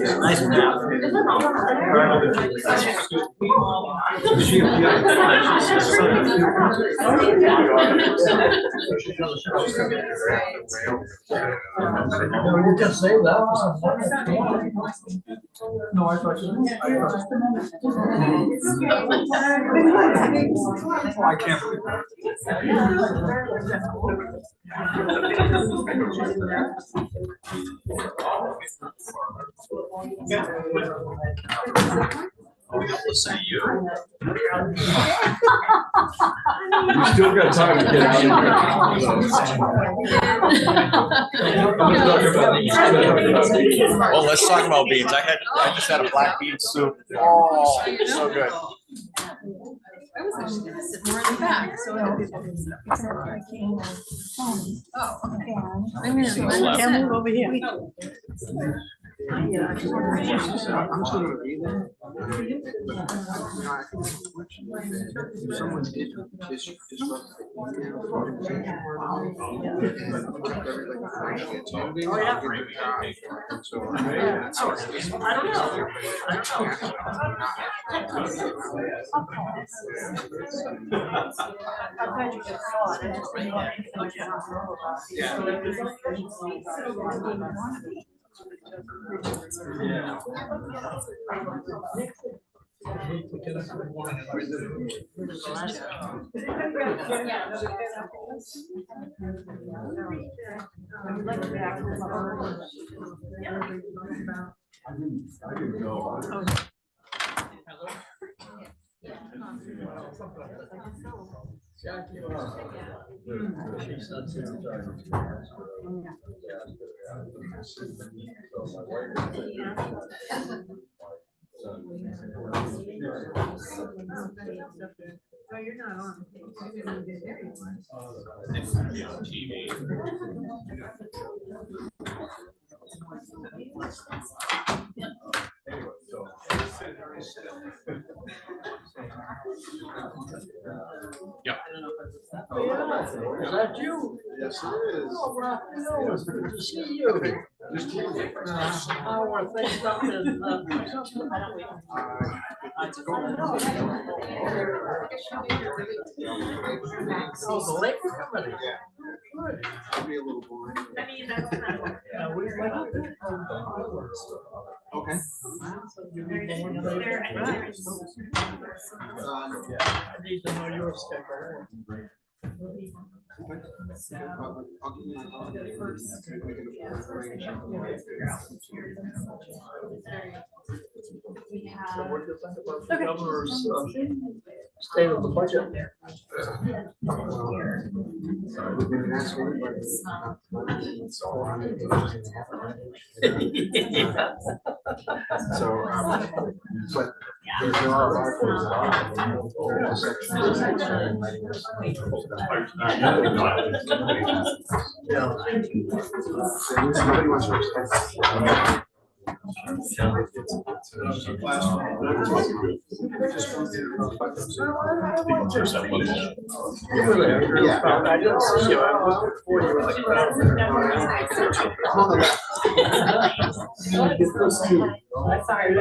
Nice map. You can say that. No, I thought you. Oh, I can't believe that. We'll say you. You still got time to get out of here. Well, let's talk about beans. I just had a black bean soup. Oh, so good. I was actually gonna sit more in the back, so other people can sit. Oh, okay. I'm gonna Can move over here. I'm still gonna be there. If someone did I didn't know. No, you're not on. Yep. Is that you? Yes, it is. Oh, well, no, it's good to see you. How are things up in, oh, the lake coming. Yeah. Good. I'll be a little blind. I mean, that's not. Yeah, we went up there. Okay. I need to know your schedule. I'll give you my call. We can arrange So what do you think about the governor's state of the budget? We didn't ask anybody. So, but there are articles that are sections. Somebody wants to respect. You were there. Yeah. I didn't see you. I was before you were like. Sorry.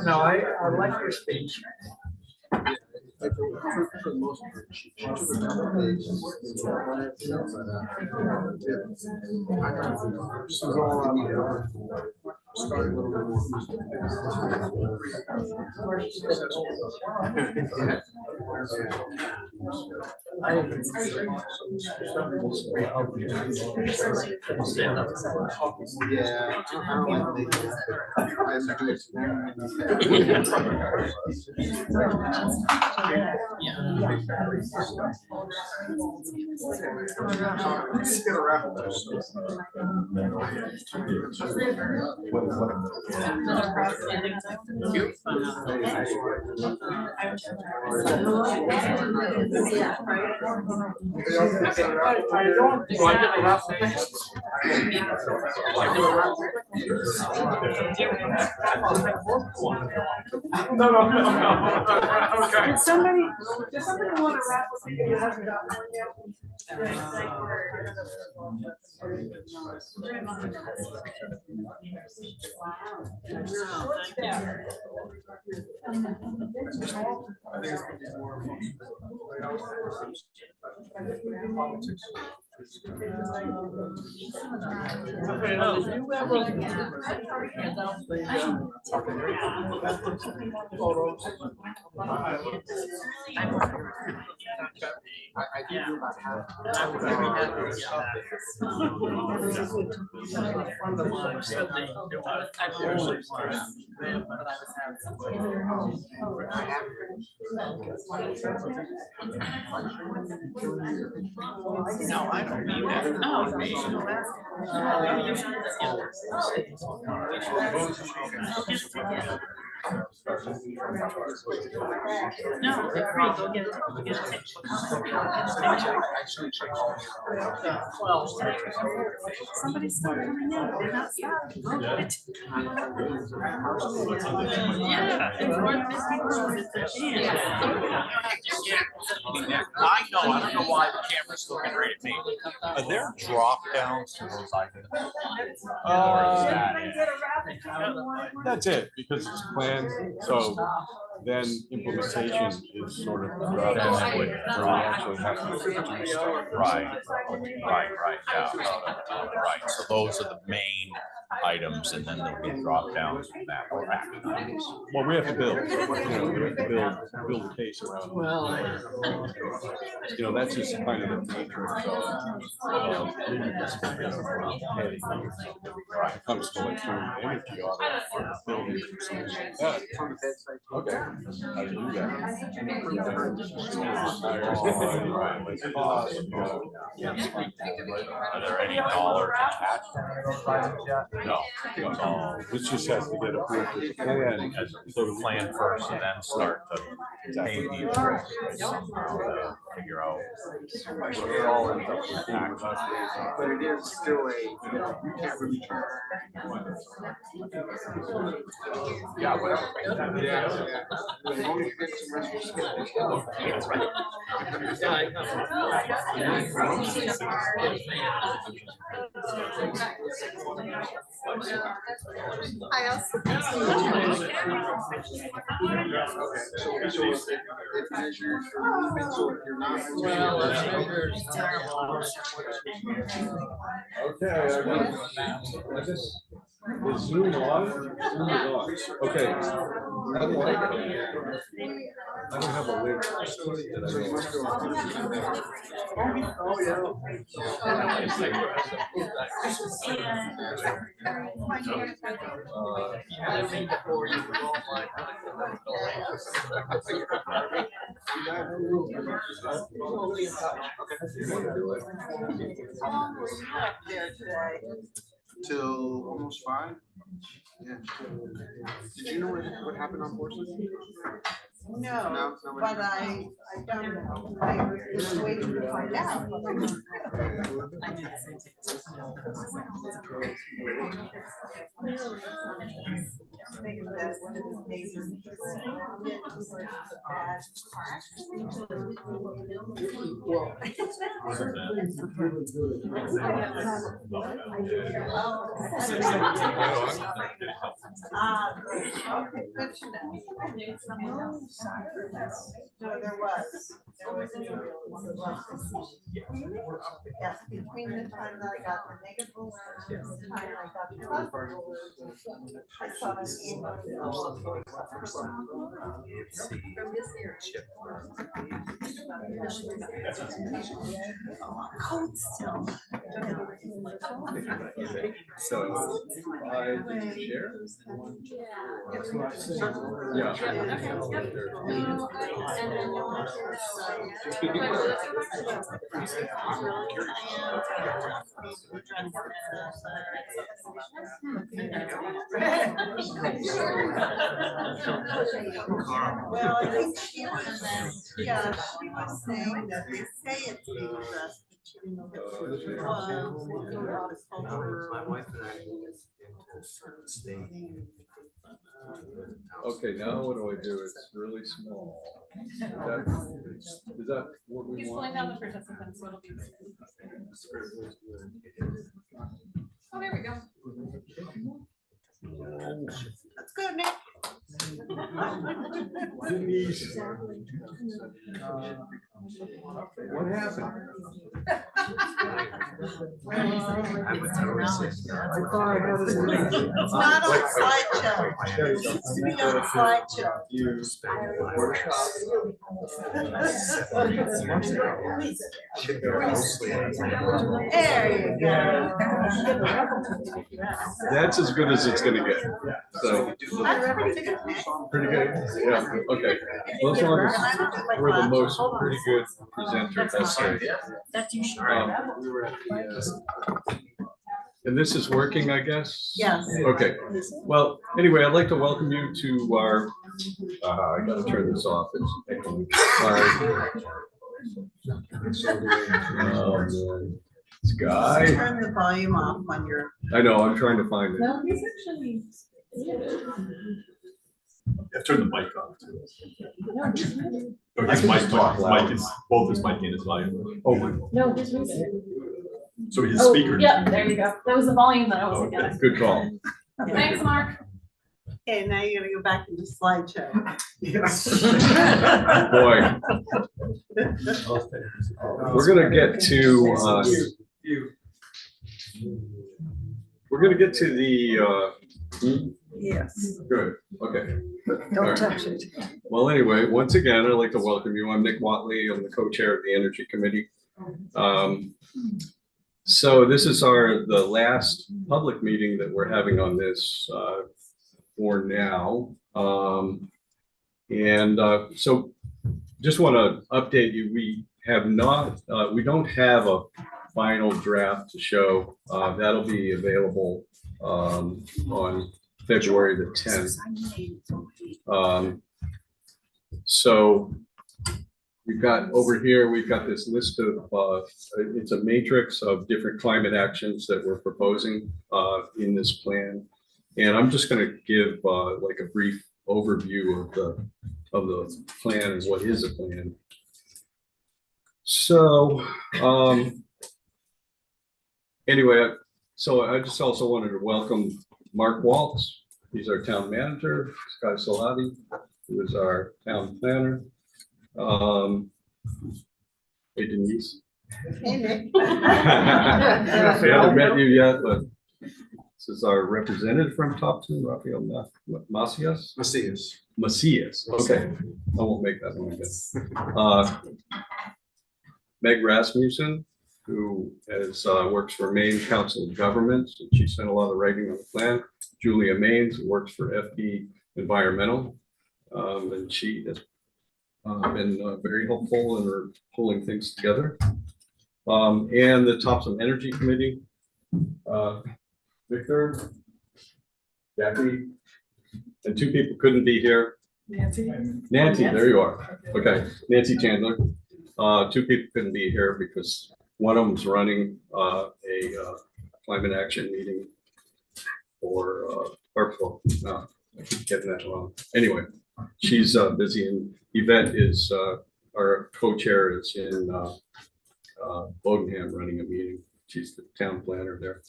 No, I like your speech. For the most part, she took a couple of days. Start a little bit more. Yeah, I don't like making Let's get a wrap of this. Did somebody don't want to replicate it, hasn't got one yet. Okay, no, you have photos. I do do about half. A friend of mine said they do it. No, I don't need that. No, they're free, go get it, go get it. Well, Somebody's still coming in, they're not stopped. Yeah, it's 1:50. I know, I don't know why the camera's looking right at me. Are there drop downs to those items? Or is that it? That's it, because it's planned, so then implementation is sort of where we actually have to do stuff. Right, yeah, right, so those are the main items, and then there'll be drop downs from that, or action items. Well, we have to build, we have to build a case around it. That's just kind of the nature of it comes to like doing energy audit or building or something like that. Okay, how to do that. Are there any dollars attached? No, This just has to get approved as a plan. so the plan first, and then start to pay the interest, figure out. It all ends up with tax. But it is still a, you can't really turn. Yeah, whatever. Yeah. As long as you get some rest of your schedule. That's right. I also. Okay, so it measures, so if you're not. well, it's terrible. Okay, I guess, is Zoom on? Zoom is on. Okay. How do I get it? I don't have a link. So you must go. Oh, yeah. Till almost 5. Yeah. Did you know what happened on horses? No, but I don't know. I was waiting to find out. Thinking that one of his neighbors good to know. No, there was. Yes, between the time that I got the negative alert and the time I got the positive alert, I saw an email. Cold still. So, I share? Yeah. Well, I think she was, yeah, she was saying that they say it's being addressed. Okay, now what do I do? It's really small. That Is that what we He's want? pulling down the participants, so it'll be. Oh, there we go. Let's go, Nick. Denise. What happened? It's not on slideshow. It used to be on slideshow. There you go. That's as good as it's gonna get. So, That's pretty good, Nick. pretty good. Yeah, okay. Well, as long as we're the most pretty good presenter, that's great. That's you. And this is working, I guess? Yes. Okay. Well, anyway, I'd like to welcome you to our, I gotta turn this off. It's echoing. This guy, Turn the volume off on your. I know, I'm trying to find it. No, he's actually. I've turned the mic off too. No, he's muted. Or his mic is, both his mic and his volume. Oh, my. No, he's muted. So his Oh, speaker. yeah, there you go. That was the volume that I was looking at. Good call. Thanks, Mark. Okay, now you're gonna go back into slideshow. Boy. We're gonna get to, we're gonna get to the, Yes. good, okay. All Don't right. touch it. Well, anyway, once again, I'd like to welcome you. I'm Nick Watley. I'm the co-chair of the Energy Committee. So this is the last public meeting that we're having on this for now. So just want to update you. We have not, we don't have a final draft to show. That'll be available on February the 10th. So we've got over here, we've got this list of, it's a matrix of different climate actions that we're proposing in this plan. And I'm just going to give like a brief overview of the plan and what is a plan. So anyway, so I just also wanted to welcome Mark Waltz. He's our town manager. Scott Salati, who is our town planner. Hey Denise. Hey, Nick. I haven't met you yet, but this is our representative from Topsham, Rafael Macias. Macias, okay. I won't make that one again. Meg Rasmussen, who works for Maine Council of Governments, and she spent a lot of writing on the plan. Julia Maines, who works for FD Environmental, and she has been very helpful in her pulling things together. And the Topsham Energy Committee, Victor, Jackie, and two people couldn't be here. Nancy, there you are. Okay, Nancy Chandler. Two people couldn't be here because one of them's running a climate action meeting for no, I keep getting that wrong. Anyway, she's busy, and Yvette is our co-chair is in Bodenham running a meeting. She's the town planner there.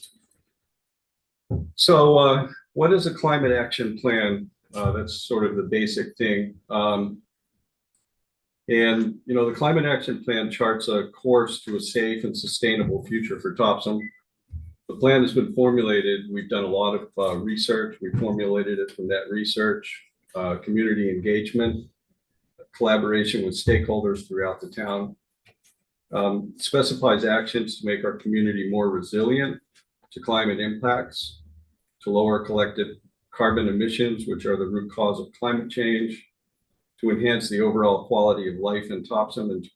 So what is a climate action plan? That's sort of the basic thing. And, you know, the climate action plan charts a course to a safe and sustainable future for Topsham. The plan has been formulated. We've done a lot of research. We formulated it from that research, community engagement, collaboration with stakeholders throughout the town. Specifies actions to make our community more resilient to climate impacts, to lower collective carbon emissions, which are the root cause of climate change, to enhance the overall quality of life in Topsham, and to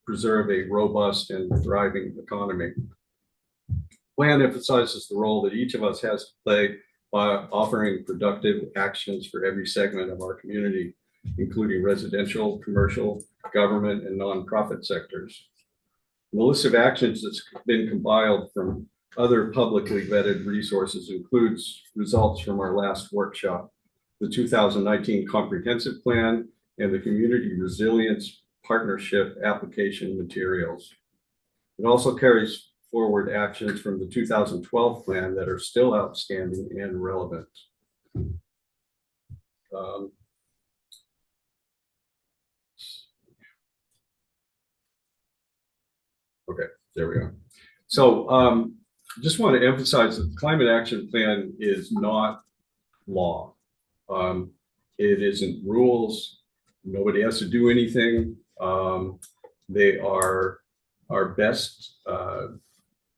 preserve a robust and thriving economy. Plan emphasizes the role that each of us has to play by offering productive actions for every segment of our community, including residential, commercial, government, and nonprofit sectors. The list of actions that's been compiled from other publicly vetted resources includes results from our last workshop, the 2019 Comprehensive Plan, and the Community Resilience partnership application materials. It also carries forward actions from the 2012 plan that are still outstanding and relevant. Okay, there we go. So just want to emphasize that the climate action plan is not law. It isn't rules. Nobody has to do anything. They are our best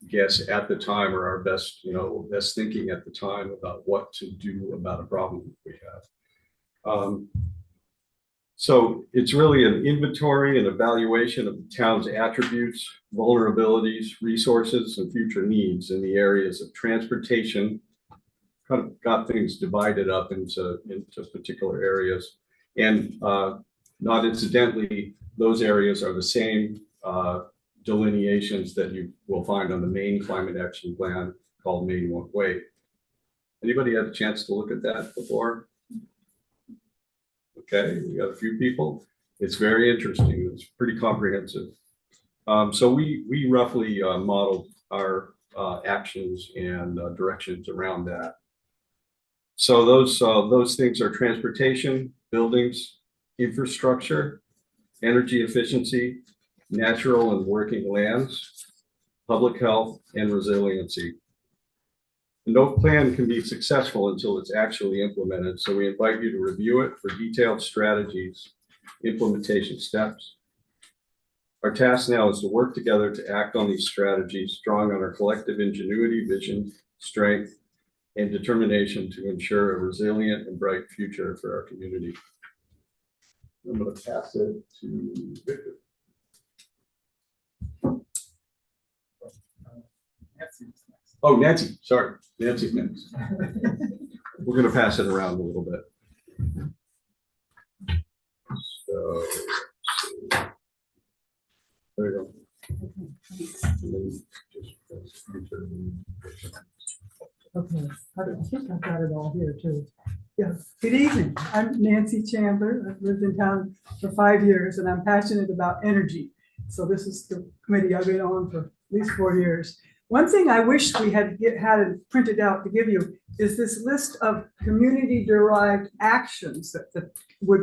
guess at the time, or our best, best thinking at the time about what to do about a problem we have. So it's really an inventory and evaluation of the town's attributes, vulnerabilities, resources, and future needs in the areas of transportation. Kind of got things divided up into particular areas. And not incidentally, those areas are the same delineations that you will find on the Maine Climate Action Plan called Maine Won't Wait. Anybody had a chance to look at that before? Okay, we got a few people. It's very interesting. It's pretty comprehensive. So we roughly modeled our actions and directions around that. So those things are transportation, buildings, infrastructure, energy efficiency, natural and working lands, public health, and resiliency. No plan can be successful until it's actually implemented, so we invite you to review it for detailed strategies, implementation steps. Our task now is to work together to act on these strategies, drawing on our collective ingenuity, vision, strength, and determination to ensure a resilient and bright future for our community. I'm going to pass it to Victor. Oh, Nancy, sorry. Nancy's next. We're going to pass it around a little bit. So, there you go. Okay, I think I've got it all here too. Yeah, good evening. I'm Nancy Chandler. I've lived in town for 5 years and I'm passionate about energy. So this is the committee I've been on for at least 4 years. One thing I wish we had it printed out to give you is this list of community-derived actions that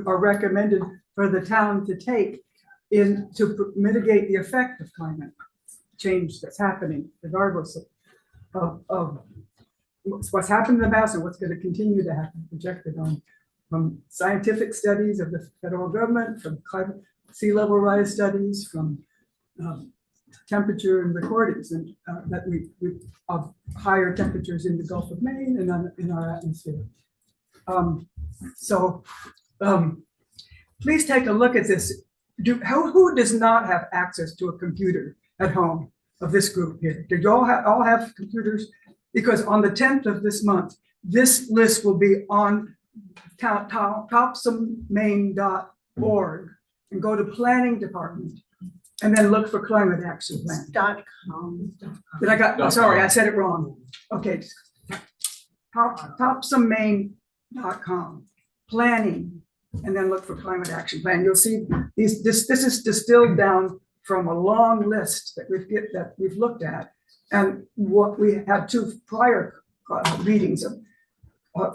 are recommended for the town to take to mitigate the effect of climate change that's happening, regardless of what's happened in the past and what's going to continue to happen, projected on from scientific studies of the federal government, from climate sea level rise studies, from temperature and recordings, and that we of higher temperatures in the Gulf of Maine and in our atmosphere. Please take a look at this. Who does not have access to a computer at home of this group here? Do you all have computers? Because on the 10th of this month, this list will be on topsommaine.org and go to planning department and then look for climate action plan. .com. Sorry, I said it wrong. Okay. Topsommaine.com, planning, and then look for climate action plan. You'll see this is distilled down from a long list that we've looked at, and what we had 2 prior meetings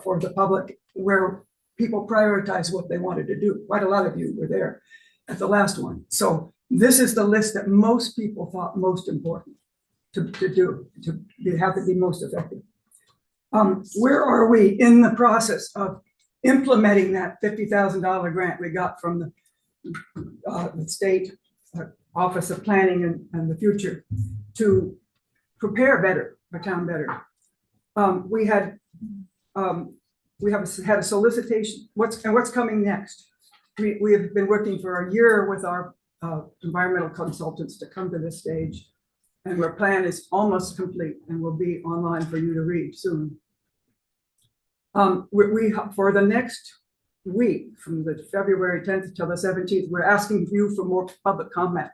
for the public where people prioritize what they wanted to do. Quite a lot of you were there at the last one. So this is the list that most people thought most important to have it be most effective. Where are we in the process of implementing that $50,000 grant we got from the state Office of Planning and the Future to prepare better, our town better? We have had a solicitation. What's coming next? We have been working for a year with our environmental consultants to come to this stage, and our plan is almost complete and will be online for you to read soon. For the next week, from the February 10th till the 17th, we're asking you for more public comment.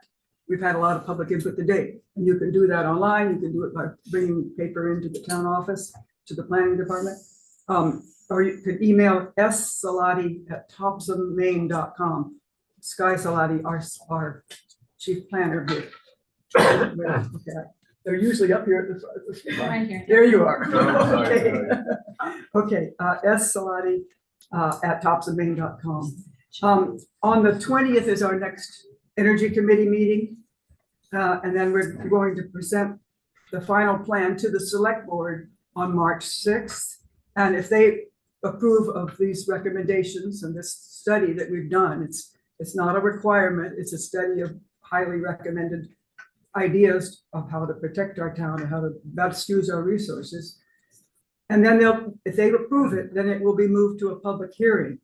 We've had a lot of public input today, and you can do that online. You can do it by bringing paper into the town office, to the planning department, or you could email ssalati@topsommaine.com. Sky Salati, our chief planner here. Okay. They're usually up here at the front. Right here. There you are. Sorry, Okay. Okay, S Salati at topsofmaine.com. On the 20th is our next Energy Committee meeting. And then we're going to present the final plan to the select board on March 6th. And if they approve of these recommendations and this study that we've done, it's not a requirement, it's a study of highly recommended ideas of how to protect our town and how to best use our resources. And then if they approve it, then it will be moved to a public hearing.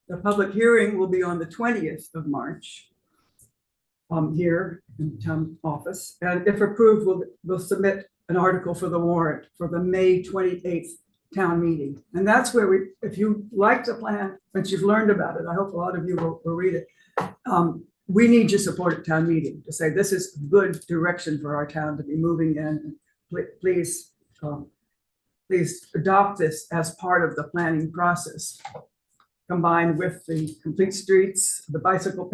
The public hearing will be on the 20th of March here in the town office. And if approved, we'll submit an article for the warrant for the May 28th town meeting. And that's where if you like the plan, once you've learned about it, I hope a lot of you will read it. We need your support at town meeting to say this is good direction for our town to be moving in. Please adopt this as part of the planning process, combined with the Complete Streets, the Bicycle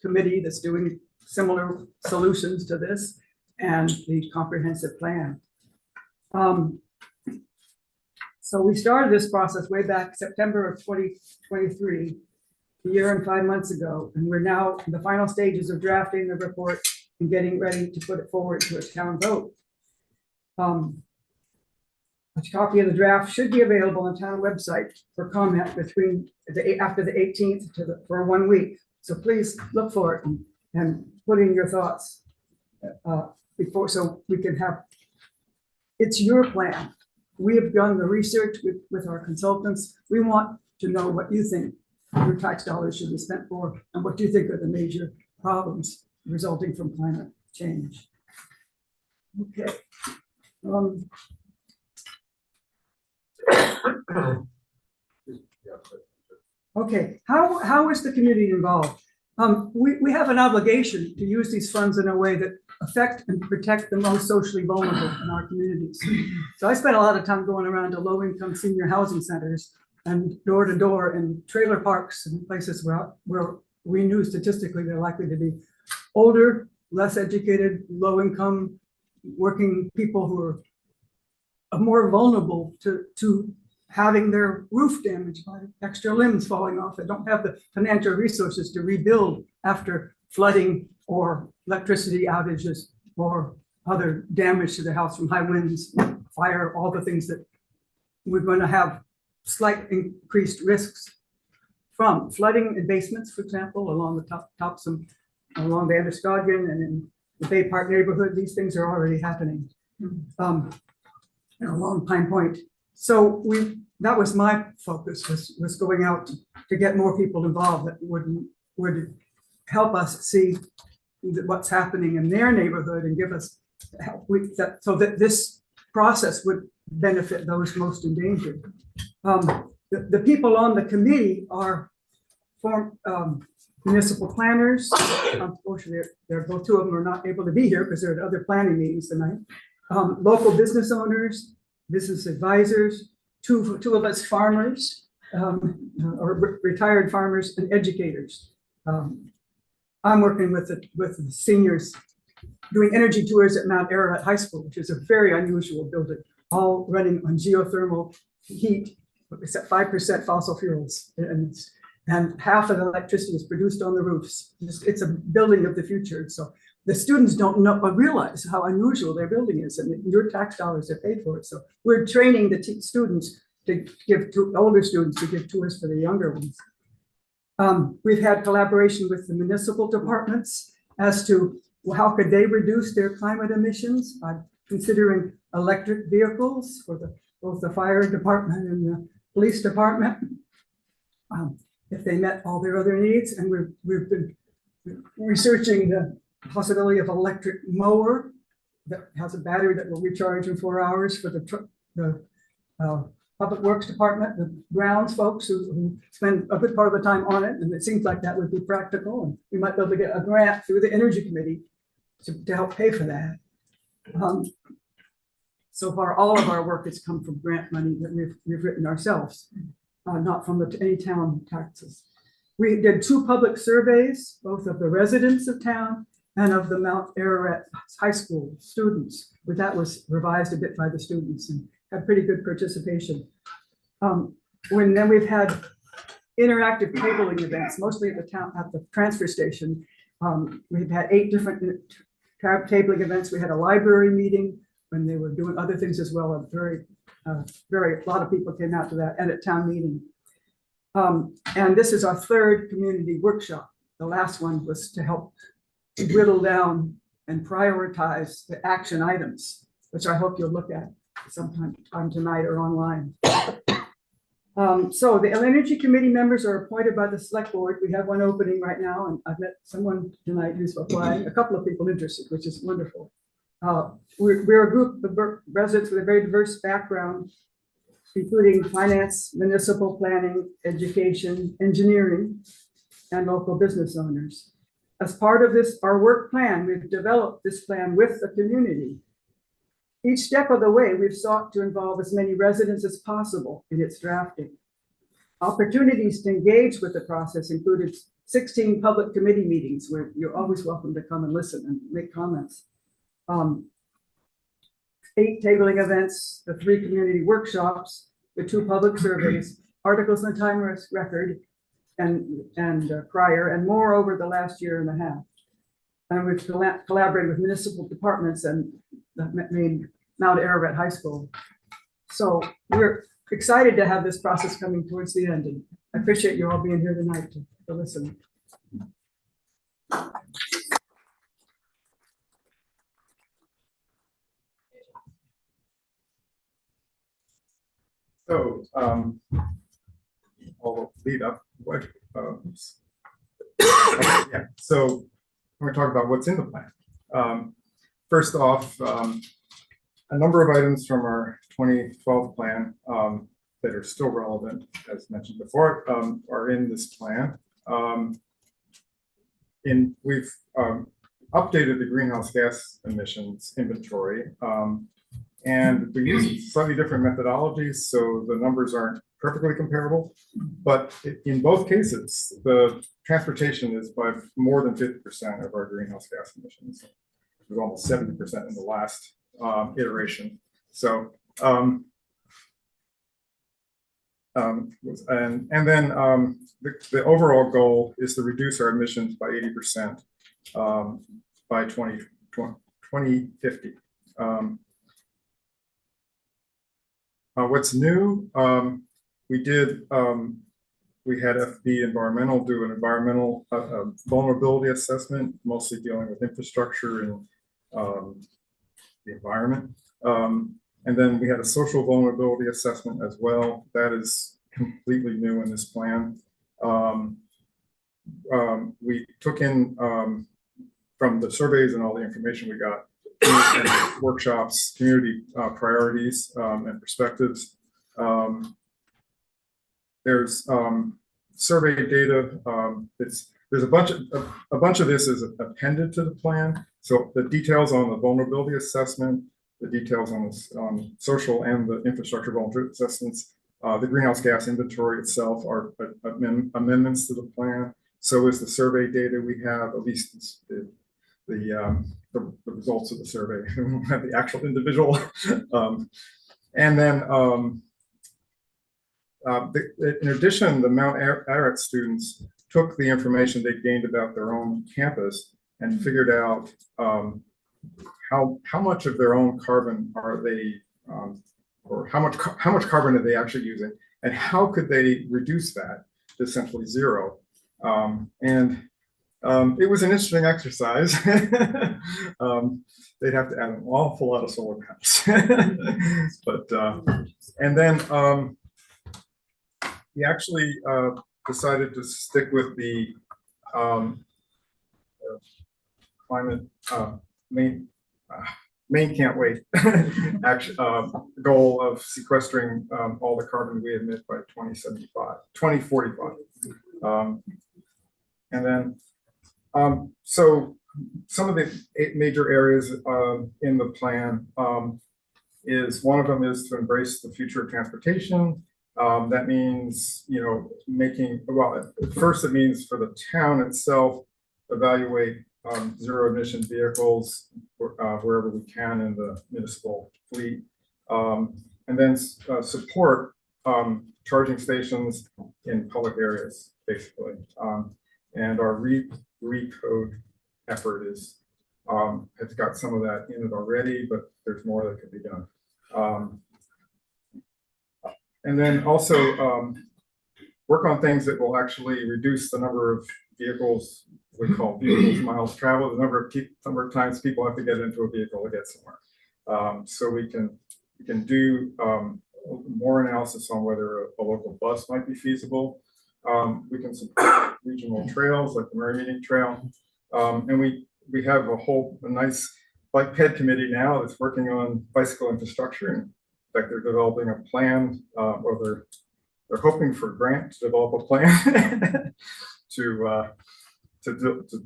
Committee that's doing similar solutions to this, and the comprehensive plan. So we started this process way back September of 2023, a year and 5 months ago, and we're now in the final stages of drafting the report and getting ready to put it forward to a town vote. A copy of the draft should be available on the town website for comment after the 18th for 1 week. So please look for it and put in your thoughts before, so we can have, it's your plan. We have done the research with our consultants. We want to know what you think your tax dollars should be spent for and what you think are the major problems resulting from climate change. Okay. Okay, how is the community involved? We have an obligation to use these funds in a way that affect and protect the most socially vulnerable in our communities. So I spent a lot of time going around to low-income senior housing centers and door to door in trailer parks and places where we knew statistically they're likely to be older, less educated, low-income working people who are more vulnerable to having their roof damaged by extra limbs falling off. They don't have the financial resources to rebuild after flooding or electricity outages or other damage to the house from high winds, fire, all the things that we're going to have slight increased risks from. Flooding in basements, for example, along the Topsham, along the Androscoggin and in the Bay Park neighborhood. These things are already happening along Pine Point. So that was my focus, was going out to get more people involved that would help us see what's happening in their neighborhood and give us help so that this process would benefit those most endangered. The people on the committee are municipal planners. Unfortunately, both two of them are not able to be here because they're at other planning meetings tonight. Local business owners, business advisors, two of us farmers, or retired farmers, and educators. I'm working with the seniors doing energy tours at Mount Ararat High School, which is a very unusual building, all running on geothermal heat, except 5% fossil fuels, and half of the electricity is produced on the roofs. It's a building of the future. So the students don't know or realize how unusual their building is, and your tax dollars are paid for it. So we're training the students to give to older students to give tours for the younger ones. We've had collaboration with the municipal departments as to how could they reduce their climate emissions by considering electric vehicles for both the fire department and the police department, if they met all their other needs. And we've been researching the possibility of electric mower that has a battery that will recharge in 4 hours for the Public Works Department, the grounds folks who spend a good part of the time on it. And it seems like that would be practical. And we might be able to get a grant through the Energy Committee to help pay for that. So far, all of our work has come from grant money that we've written ourselves, not from any town taxes. We did 2 public surveys, both of the residents of town and of the Mount Ararat High School students. But that was revised a bit by the students and had pretty good participation. Then we've had interactive tabling events, mostly at the transfer station. We've had 8 different tabling events. We had a library meeting when they were doing other things as well. A lot of people came out to that, and at town meeting. And this is our 3rd community workshop. The last one was to help whittle down and prioritize the action items, which I hope you'll look at sometime tonight or online. So the Energy Committee members are appointed by the Select Board. We have one opening right now, and I've met someone tonight who's applying, a couple of people interested, which is wonderful. We're a group of residents with a very diverse background, including finance, municipal planning, education, engineering, and local business owners. As part of our work plan, we've developed this plan with the community. Each step of the way, we've sought to involve as many residents as possible in its drafting. Opportunities to engage with the process included 16 public committee meetings where you're always welcome to come and listen and make comments. 8 tabling events, the 3 community workshops, the 2 public surveys, articles in the Times Record, and Crier, and more over the last year and a half. And we've collaborated with municipal departments and the Maine Mount Ararat High School. So we're excited to have this process coming towards the end, and I appreciate you all being here tonight to listen. So, I'll lead up. Yeah, so we're going to talk about what's in the plan. First off, a number of items from our 2012 plan that are still relevant, as mentioned before, are in this plan. We've updated the greenhouse gas emissions inventory, and we use slightly different methodologies, so the numbers aren't perfectly comparable. But in both cases, the transportation is by more than 50% of our greenhouse gas emissions. It was almost 70% in the last iteration. So, and then the overall goal is to reduce our emissions by 80% by 2050. What's new? We had FB Environmental do an environmental vulnerability assessment, mostly dealing with infrastructure and the environment. And then we had a social vulnerability assessment as well. That is completely new in this plan. We took in from the surveys and all the information we got, workshops, community priorities and perspectives. There's survey data. There's a bunch of this is appended to the plan. So the details on the vulnerability assessment, the details on social and the infrastructure vulnerability assessments, the greenhouse gas inventory itself are amendments to the plan. So is the survey data we have, at least the results of the survey. We don't have the actual individual. And then in addition, the Mount Ararat students took the information they gained about their own campus and figured out how much of their own carbon are they, or how much carbon are they actually using, and how could they reduce that to essentially zero. It was an interesting exercise. They'd have to add an awful lot of solar panels. But and then we actually decided to stick with the climate Maine can't wait goal of sequestering all the carbon we emit by 2045. And then so some of the 8 major areas in the plan is one of them is to embrace the future of transportation. That means, you know, making, well, at first it means for the town itself, evaluate zero emission vehicles wherever we can in the municipal fleet. And then support charging stations in public areas, basically. And our recode effort is has got some of that in it already, but there's more that could be done. And then also work on things that will actually reduce the number of vehicles we call vehicles miles traveled, the number of times people have to get into a vehicle to get somewhere. So we can do more analysis on whether a local bus might be feasible. We can support regional trails like the Murray Meeting Trail. And we have a nice bike ped committee now that's working on bicycle infrastructure. In fact, they're developing a plan, or they're hoping for a grant to develop a plan to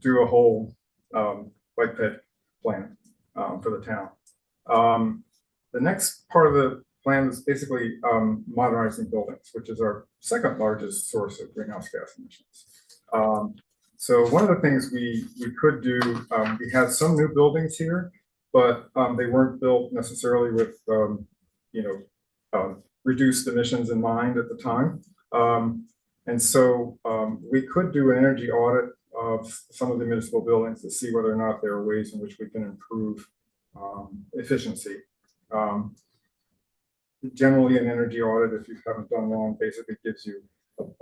do a whole bike ped plan for the town. The next part of the plan is basically modernizing buildings, which is our second largest source of greenhouse gas emissions. So one of the things we could do, we have some new buildings here, but they weren't built necessarily with reduced emissions in mind at the time. And so we could do an energy audit of some of the municipal buildings to see whether or not there are ways in which we can improve efficiency. Generally, an energy audit, if you haven't done one, basically gives you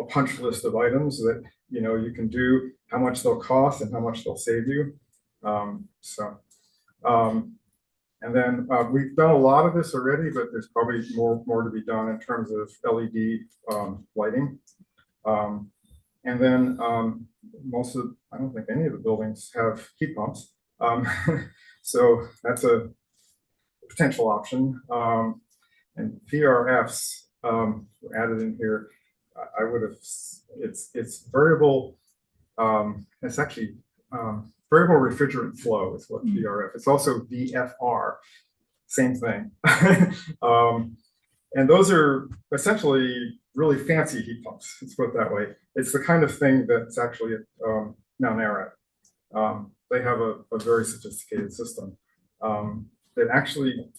a punch list of items that you can do, how much they'll cost and how much they'll save you. And then we've done a lot of this already, but there's probably more to be done in terms of LED lighting. And then I don't think any of the buildings have heat pumps. So that's a potential option. And VRFs were added in here. I would have, it's variable, it's actually variable refrigerant flow is what VRF. It's also VFR, same thing. And those are essentially really fancy heat pumps, let's put it that way. It's the kind of thing that's actually at Mount Ararat. They have a very sophisticated system that actually,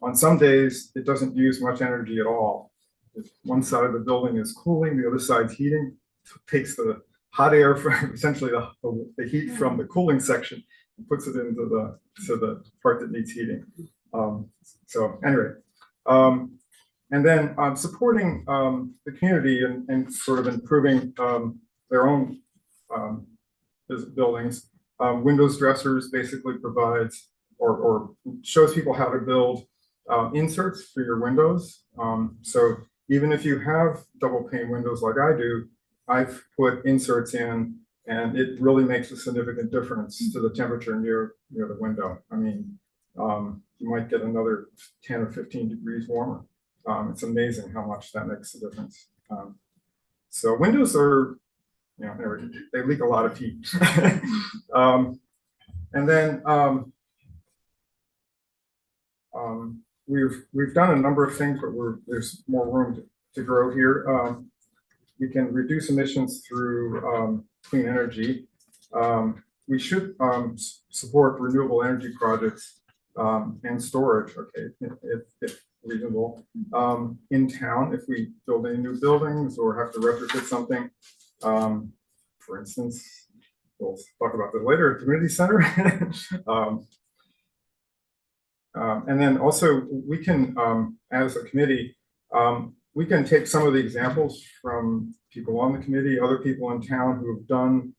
on some days, it doesn't use much energy at all. If one side of the building is cooling, the other side's heating, it takes the hot air from essentially the heat from the cooling section and puts it into the part that needs heating. So anyway, and then supporting the community and sort of improving their own buildings. Windows Dressers basically provides or shows people how to build inserts for your windows. So even if you have double pane windows like I do, I've put inserts in, and it really makes a significant difference to the temperature near the window. I mean, you might get another 10 or 15 degrees warmer. It's amazing how much that makes a difference. So windows are, they leak a lot of heat. And then we've done a number of things, but there's more room to grow here. We can reduce emissions through clean energy. We should support renewable energy projects and storage, okay, if reasonable, in town if we build any new buildings or have to retrofit something. For instance, we'll talk about that later, community center. And then also we can, as a committee, we can take some of the examples from people on the committee, other people in town who have done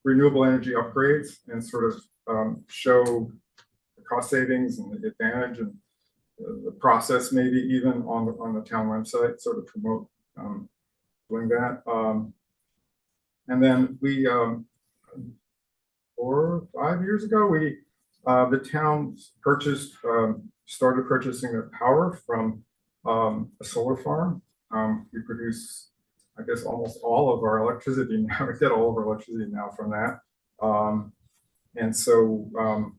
renewable energy upgrades and sort of show the cost savings and the advantage and the process, maybe even on the town website, sort of promote doing that. And then we, 4 or 5 years ago, the town started purchasing the power from a solar farm. We produce, I guess, almost all of our electricity now. We get all of our electricity now from that. And so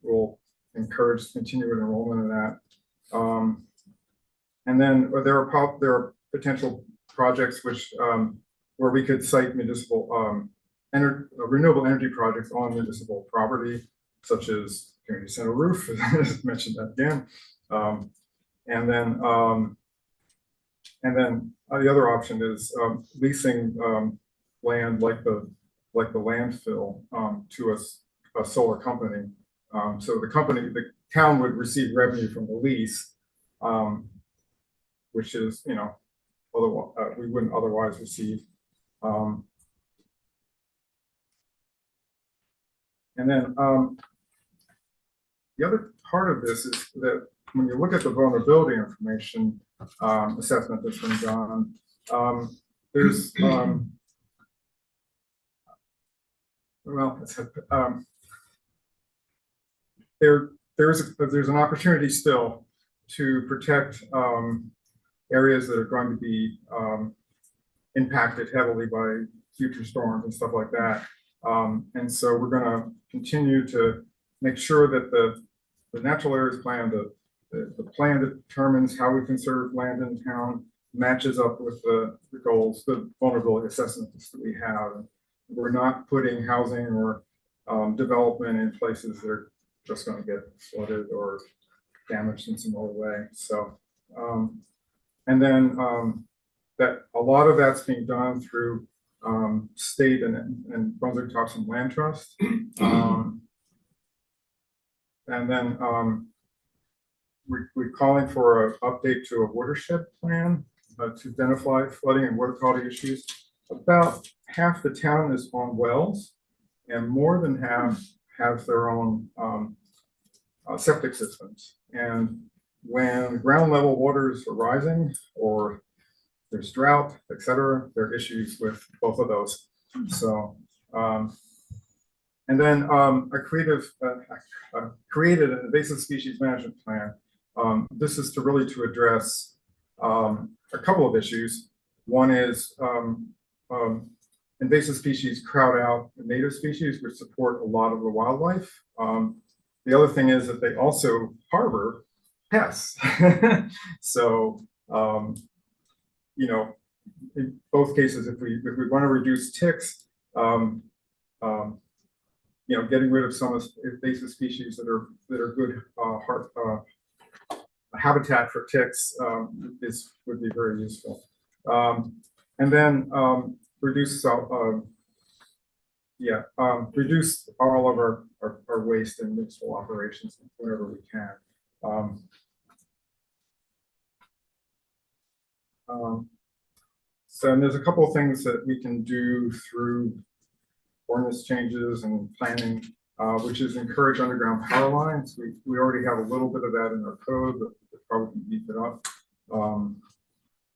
we'll encourage continued enrollment in that. And then there are potential projects which, where we could cite municipal, renewable energy projects on municipal property, such as community center roof, as mentioned that again. And then the other option is leasing land like the landfill to a solar company. So the town would receive revenue from the lease, which is, you know, otherwise we wouldn't otherwise receive. And then the other part of this is that when you look at the vulnerability information assessment that's been done, there's there's an opportunity still to protect areas that are going to be impacted heavily by future storms and stuff like that. And so we're going to continue to make sure that the natural areas plan, the plan that determines how we conserve land in town, matches up with the goals, the vulnerability assessments that we have. We're not putting housing or development in places that are just going to get flooded or damaged in some other way. So, and then that a lot of that's being done through state and Brunswick Topsham Land Trust. And then we're calling for an update to a watershed plan to identify flooding and water quality issues. About half the town is on wells, and more than half have their own septic systems. And when ground level waters are rising or there's drought, etc., there are issues with both of those. So, and then I created an invasive species management plan. This is to address a couple of issues. One is invasive species crowd out native species, which support a lot of the wildlife. The other thing is that they also harbor pests. So, you know, in both cases, if we want to reduce ticks, you know, getting rid of some invasive species that are good habitat for ticks would be very useful. And then reduce all of our waste and municipal operations whenever we can. So and there's a couple of things that we can do through ordinance changes and planning, which is encourage underground power lines. We already have a little bit of that in our code, but we probably can beef it up.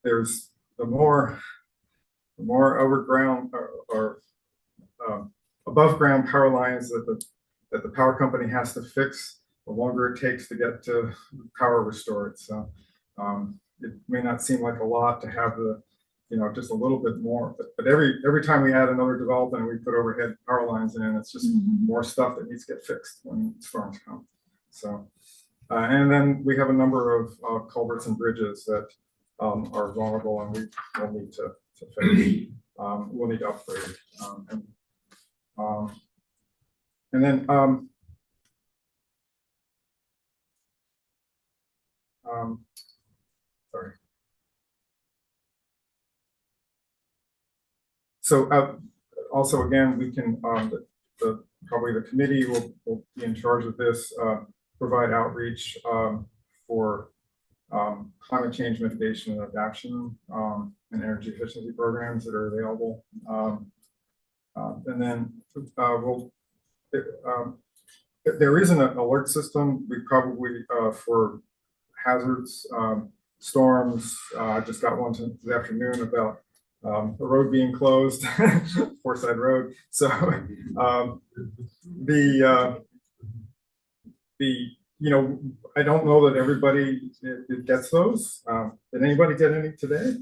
There's the more overground or above ground power lines that the power company has to fix, the longer it takes to get to power restored. So it may not seem like a lot to have the, you know, just a little bit more, but every time we add another development, we put overhead power lines in, it's just more stuff that needs to get fixed when storms come. So, and then we have a number of culverts and bridges that are vulnerable, and we will need to fix. We'll need to upgrade. And then sorry. So also, again, we can, probably the committee will be in charge of this, provide outreach for climate change mitigation and adaptation and energy efficiency programs that are available. And then there isn't an alert system. We probably, for hazards, storms, I just got one this afternoon about the road being closed, Forsyth Road. So you know, I don't know that everybody gets those. Did anybody get any today?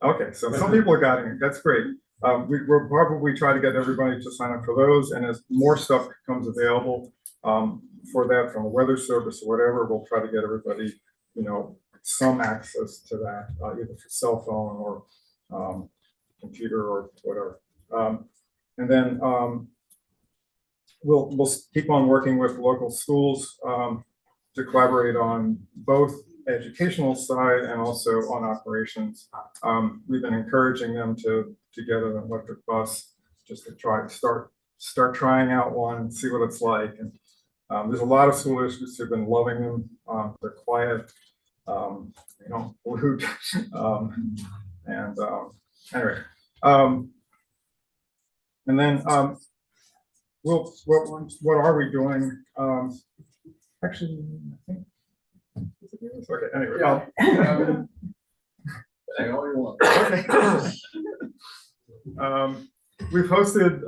Okay, so some people are getting it. That's great. We'll probably try to get everybody to sign up for those, and as more stuff becomes available for that from a weather service or whatever, we'll try to get everybody, you know, some access to that, either for cell phone or computer or whatever. And then we'll keep on working with local schools to collaborate on both educational side and also on operations. We've been encouraging them to get an electric bus just to start trying out one and see what it's like. And there's a lot of school districts who've been loving them. They're quiet, they don't pollute. Anyway, and then what are we doing? Actually, I think. Okay. Anyway, we've hosted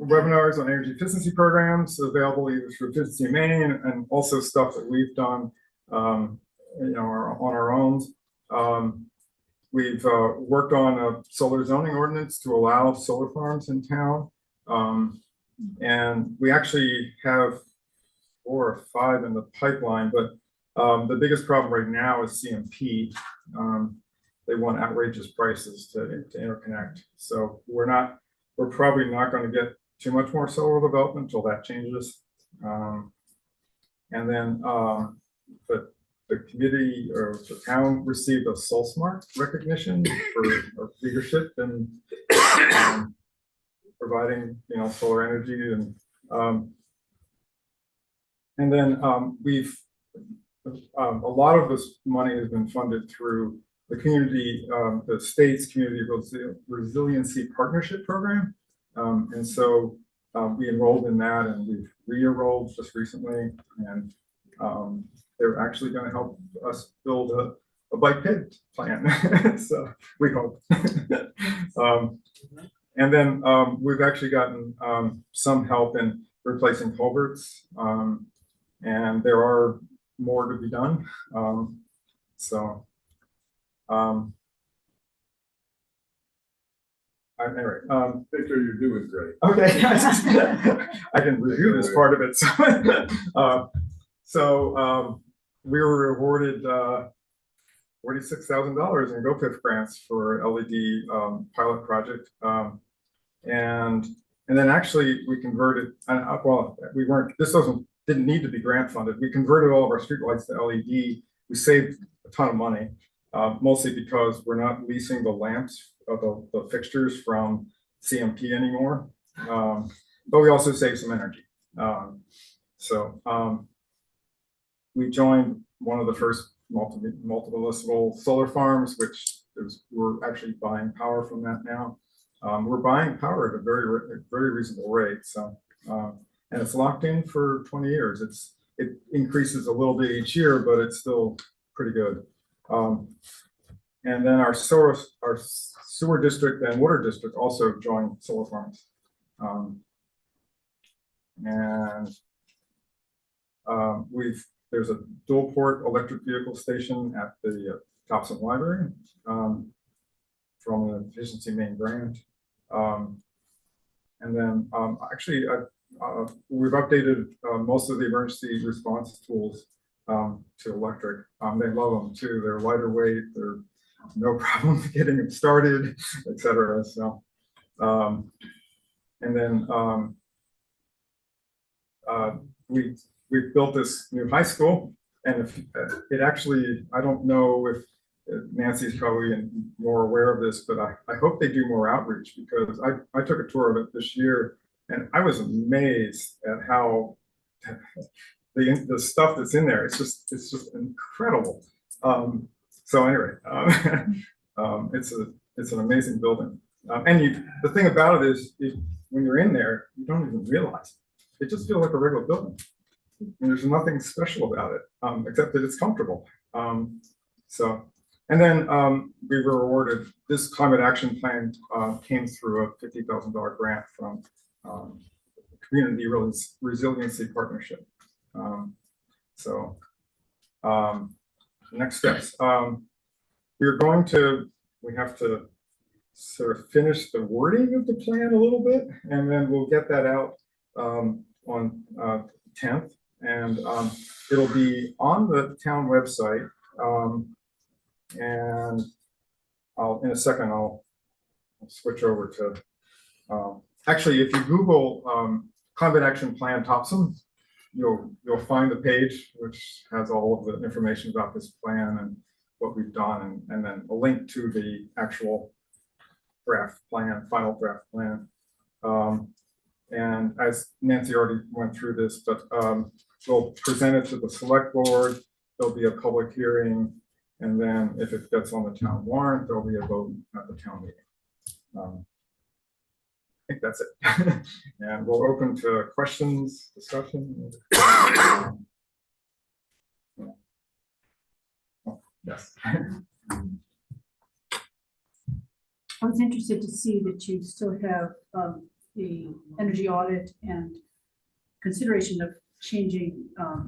webinars on energy efficiency programs available either through Efficiency Maine and also stuff that we've done, on our own. We've worked on a solar zoning ordinance to allow solar farms in town, and we actually have 4 or 5 in the pipeline, but the biggest problem right now is CMP. They want outrageous prices to interconnect. So we're probably not going to get too much more solar development until that changes. And then, but the community or the town received a Soul Smart recognition for our leadership in providing, solar energy. And then we've a lot of this money has been funded through the community, the state's community resiliency partnership program. And so we enrolled in that, and we've re-enrolled just recently, and they're actually going to help us build a bike pit plan. So we hope. And then we've actually gotten some help in replacing culverts, and there are more to be done. Anyway, Victor, you're doing great. okay. I can review this part of it. So we were awarded $46,000 in GoPIF grants for LED pilot project, and then actually we converted. Well, we weren't. Didn't need to be grant funded. We converted all of our streetlights to LED. We saved a ton of money, mostly because we're not leasing the lamps, the fixtures from CMP anymore. But we also saved some energy. We joined one of the first multiple solar farms, we're actually buying power from that now. We're buying power at a very reasonable rate. So. And it's locked in for 20 years. It increases a little bit each year, but it's still pretty good. And then our sewer district and water district also joined solar farms. There's a dual port electric vehicle station at the Topsham Library from an Efficiency Maine grant. And then actually, we've updated most of the emergency response tools to electric. They love them too. They're lighter weight. They're no problem getting them started, etc. So, and then we've built this new high school, and it actually, I don't know if Nancy's probably more aware of this, but I hope they do more outreach, because I took a tour of it this year. And I was amazed at how the stuff that's in there. It's just incredible. So anyway, it's an amazing building. And the thing about it is when you're in there, you don't even realize it. It just feels like a regular building. And there's nothing special about it, except that it's comfortable. And then we were awarded this climate action plan came through a $50,000 grant from Community Resiliency Partnership. Next steps. We have to sort of finish the wording of the plan a little bit, and then we'll get that out on 10th, and it'll be on the town website. And in a second, I'll switch over to, actually, if you Google Climate Action Plan Topsham, you'll find the page which has all of the information about this plan and what we've done, and then a link to the actual draft plan, final draft plan. And as Nancy already went through this, but we'll present it to the select board. There'll be a public hearing, and then if it gets on the town warrant, there'll be a vote at the town meeting. I think that's it. And we'll open to questions, discussion. Yes. I was interested to see that you still have the energy audit and consideration of changing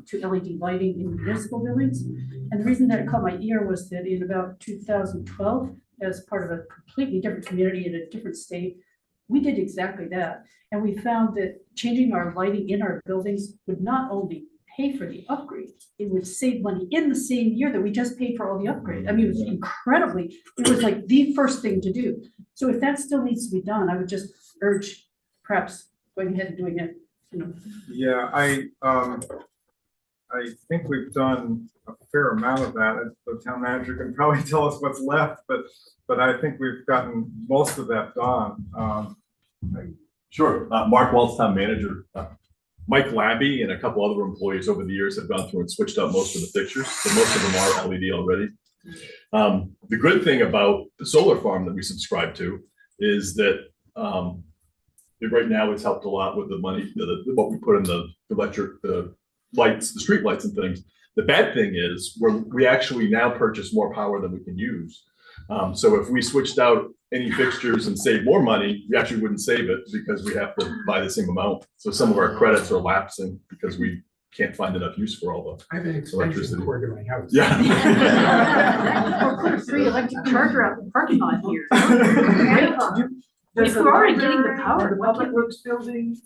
to LED lighting in municipal buildings. And the reason that it caught my ear was that in about 2012, as part of a completely different community in a different state, we did exactly that. And we found that changing our lighting in our buildings would not only pay for the upgrade, it would save money in the same year that we just paid for all the upgrade. I mean, it was incredibly, it was like the first thing to do. So if that still needs to be done, I would just urge perhaps going ahead and doing it, you know. Yeah, I think we've done a fair amount of that. The town manager can probably tell us what's left, but I think we've gotten most of that done. Sure. Mark Wells, town manager. Mike Labby and a couple other employees over the years have gone through and switched out most of the fixtures, so most of them are LED already. The good thing about the solar farm that we subscribe to is that right now it's helped a lot with the money, what we put in the electric, the lights, the street lights and things. The bad thing is we actually now purchase more power than we can use. So if we switched out any fixtures and save more money, we actually wouldn't save it because we have to buy the same amount. So some of our credits are lapsing because we can't find enough use for all the I have an extension cord in my house. Yeah. Or put a free electric charger out in the parking lot here. If we're already getting the power, The why Public can't we? Works building,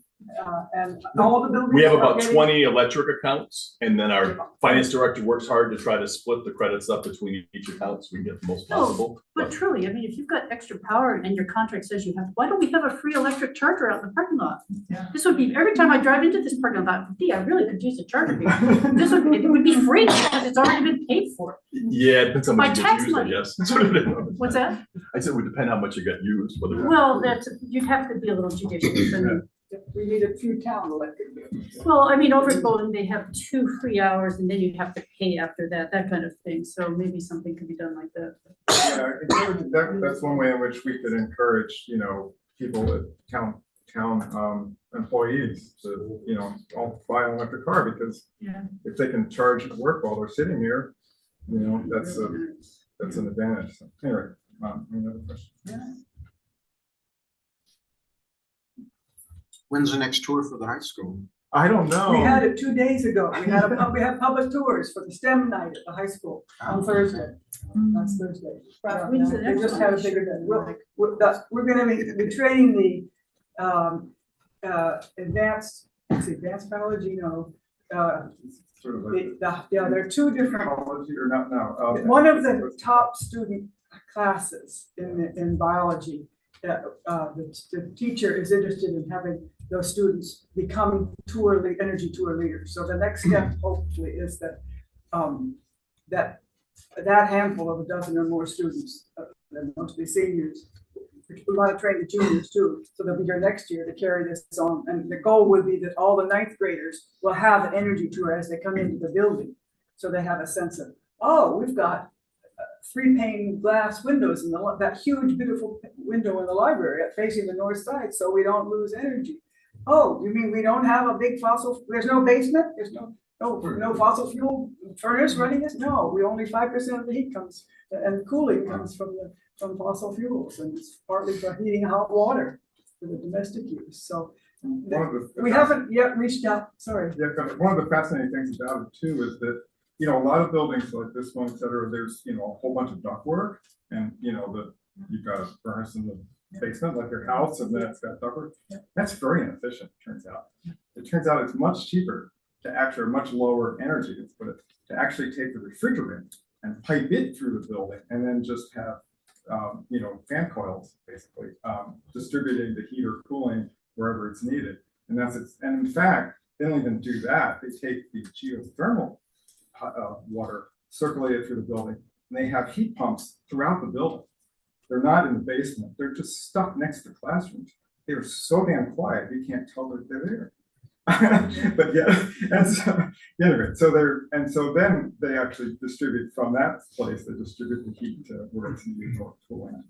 and all the buildings. We have are about getting- 20 electric accounts, and then our finance director works hard to try to split the credits up between each account so we can get the most possible. But truly, I mean, if you've got extra power and your contract says you have, why don't we have a free electric charger out in the parking lot? Yeah. This would be, every time I drive into this parking lot, gee, I really could use a charger here. It would be free because it's already been paid for. Yeah, it depends how My much you tax get used, I money. guess. What's that? I said it would depend how much you get used, whether. Well, you'd have to be a little judicious. I mean, We need a few town electric buildings. well, I mean, over at Bowling, they have 2 free hours and then you have to pay after that kind of thing. So maybe something could be done like that. Yeah, that's one way in which we could encourage, people at town employees to, all buy an electric car, because Yeah. if they can charge at work while they're sitting here, that's an advantage. So, anyway, any other questions? When's the next tour for the high school? I don't know. We had it 2 days ago. We had public tours for the STEM night at the high school on Thursday. Last Thursday. When's the They next just one? had a bigger day. We're gonna be training the advanced biology, Sort of like there are 2 different. biology or not, no. One of the top student classes in biology, the teacher is interested in having those students become energy tour leaders. So the next step hopefully is that that handful of a dozen or more students, mostly seniors, we want to train the juniors too, so they'll be here next year to carry this on. And the goal would be that all the 9th graders will have an energy tour as they come into the building. So they have a sense of, oh, we've got 3 pane glass windows in that huge, beautiful window in the library facing the north side, so we don't lose energy. Oh, you mean we don't have a big there's no basement? There's no fossil fuel furnace running this? No, we only 5% of the heat comes and cooling comes from fossil fuels, and it's partly for heating hot water for the domestic use. So we haven't yet reached out, sorry. Yeah, one of the fascinating things about it too is that, a lot of buildings like this one, et cetera, there's, a whole bunch of ductwork, and, you've got a furnace in the basement like your house, and then it's got ductwork. That's very inefficient, turns out. It turns out it's much cheaper to actually, much lower energy, to actually take the refrigerant and pipe it through the building and then just have, you know, fan coils basically, distributing the heat or cooling wherever it's needed. And and in fact, they don't even do that. They take the geothermal water, circulate it through the building, and they have heat pumps throughout the building. They're not in the basement. They're just stuck next to classrooms. They are so damn quiet, you can't tell that they're there. But yeah, and so, anyway, so then they actually distribute from that place, they distribute the heat to where it's needed or cooling.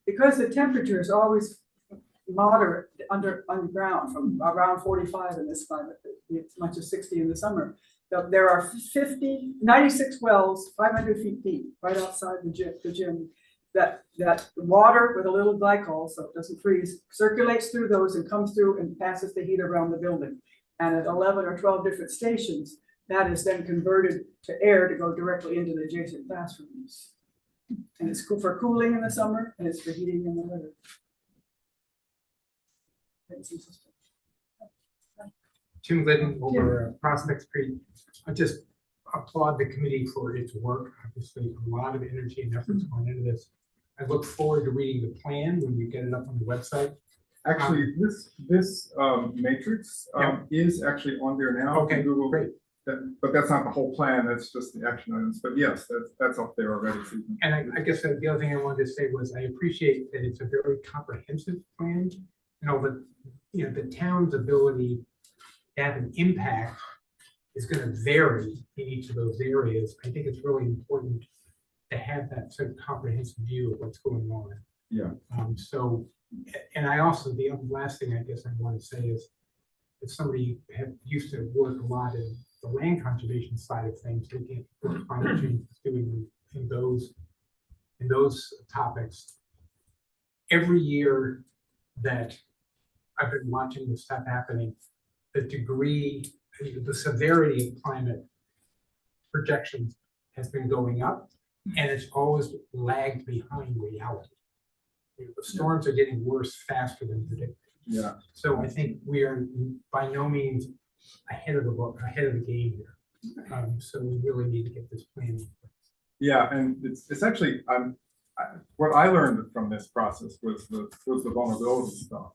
Because the temperature is always moderate underground from around 45 in this climate, as much as 60 in the summer. There are 96 wells, 500 feet deep, right outside the gym. That water with a little glycol, so it doesn't freeze, circulates through those and comes through and passes the heat around the building. And at 11 or 12 different stations, that is then converted to air to go directly into the adjacent classrooms. And it's cool for cooling in the summer, and it's for heating in the winter. Jim Glidden over Prospect Street. I just applaud the committee for its work. Obviously, a lot of energy and efforts going into this. I look forward to reading the plan when you get it up on the website. Actually, this matrix is actually on there now. Okay, Google, great. But that's not the whole plan. That's just the action items. But yes, that's up there already. And I guess the other thing I wanted to say was I appreciate that it's a very comprehensive plan. You know, but you know, the town's ability to have an impact is going to vary in each of those areas. I think it's really important to have that sort of comprehensive view of what's going on. Yeah. So, and I also, the last thing I guess I want to say is, if somebody used to work a lot in the land conservation side of things, looking at what climate change is doing in those topics, every year that I've been watching this stuff happening, the degree, the severity of climate projections has been going up, and it's always lagged behind reality. You know, the storms are getting worse faster than predicted. Yeah. So I think we are by no means ahead of the game here. So we really need to get this plan in place. Yeah, and it's actually what I learned from this process was the vulnerability stuff.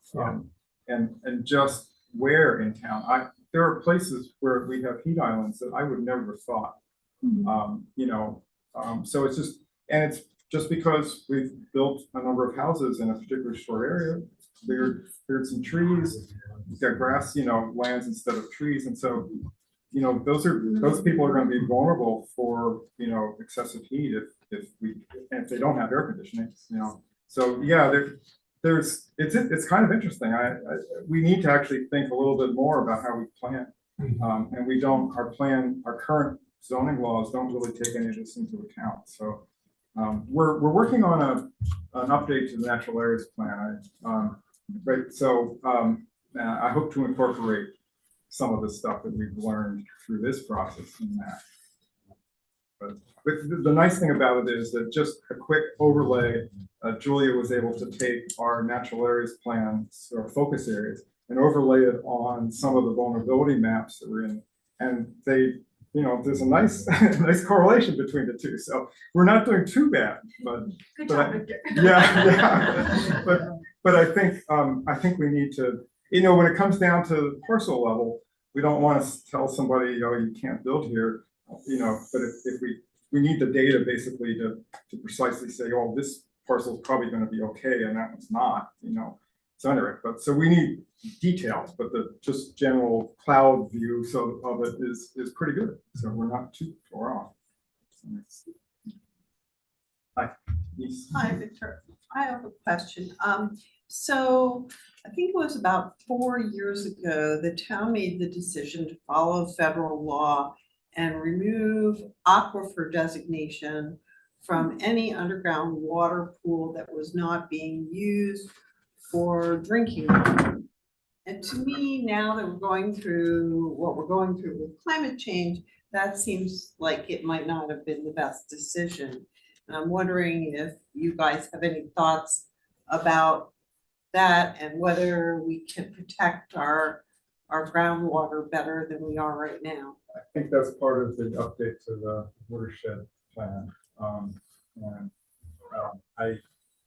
And just where in town there are places where we have heat islands that I would never have thought. You know, so it's just because we've built a number of houses in a particular short area, cleared some trees, we've got grass, you know, lands instead of trees, and so, you know, those people are going to be vulnerable for, you know, excessive heat if they don't have air conditioning, you know. So yeah, it's kind of interesting. We need to actually think a little bit more about how we plan, and we don't. Our current zoning laws don't really take any of this into account. So we're working on an update to the natural areas plan. Right. So I hope to incorporate some of the stuff that we've learned through this process in that. But the nice thing about it is that just a quick overlay, Julia was able to take our natural areas plans or focus areas and overlay it on some of the vulnerability maps that we're in. And they, you know, there's a nice correlation between the two. So we're not doing too bad, but but I think we need to, you know, when it comes down to the parcel level, we don't want to tell somebody, oh, you can't build here, you know, but if we need the data basically to precisely say, oh, this parcel is probably going to be okay and that one's not, you know. So anyway, but so we need details, but the just general cloud view of it is pretty good. So we're not too far off. Hi. Yes. Hi, Victor. I have a question. So I think it was about 4 years ago, the town made the decision to follow federal law and remove aquifer designation from any underground water pool that was not being used for drinking water. And to me, now that we're going through what we're going through with climate change, that seems like it might not have been the best decision. And I'm wondering if you guys have any thoughts about that and whether we can protect our our groundwater better than we are right now. I think that's part of the update to the watershed plan. And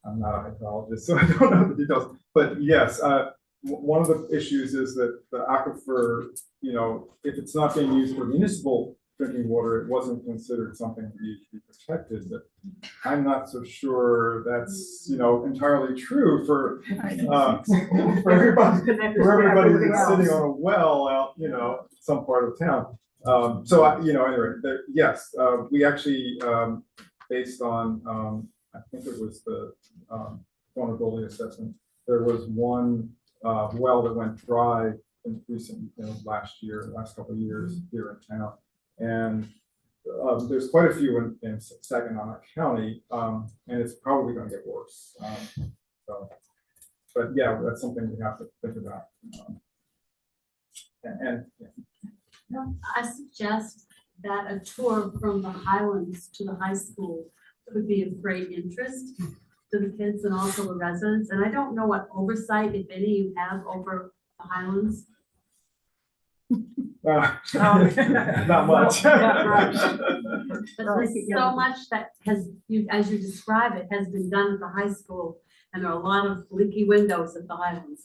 I'm not a hydrologist, so I don't know the details. But yes, one of the issues is that the aquifer, you know, if it's not being used for municipal drinking water, it wasn't considered something that needed to be protected. But I'm not so sure that's, you know, entirely true for everybody that's sitting on a well out, you know, some part of town. You know, anyway, yes, we actually, based on, I think it was the vulnerability assessment, there was one well that went dry in recent, you know, last couple of years here in town. And there's quite a few in Saginaw County, and it's probably going to get worse. But yeah, that's something we have to think about. Yeah. I suggest that a tour from the Highlands to the high school would be of great interest to the kids and also the residents. And I don't know what oversight, if any, you have over the Highlands. Not much. But there's so much that has, as you describe it, has been done at the high school. And there are a lot of leaky windows at the Highlands.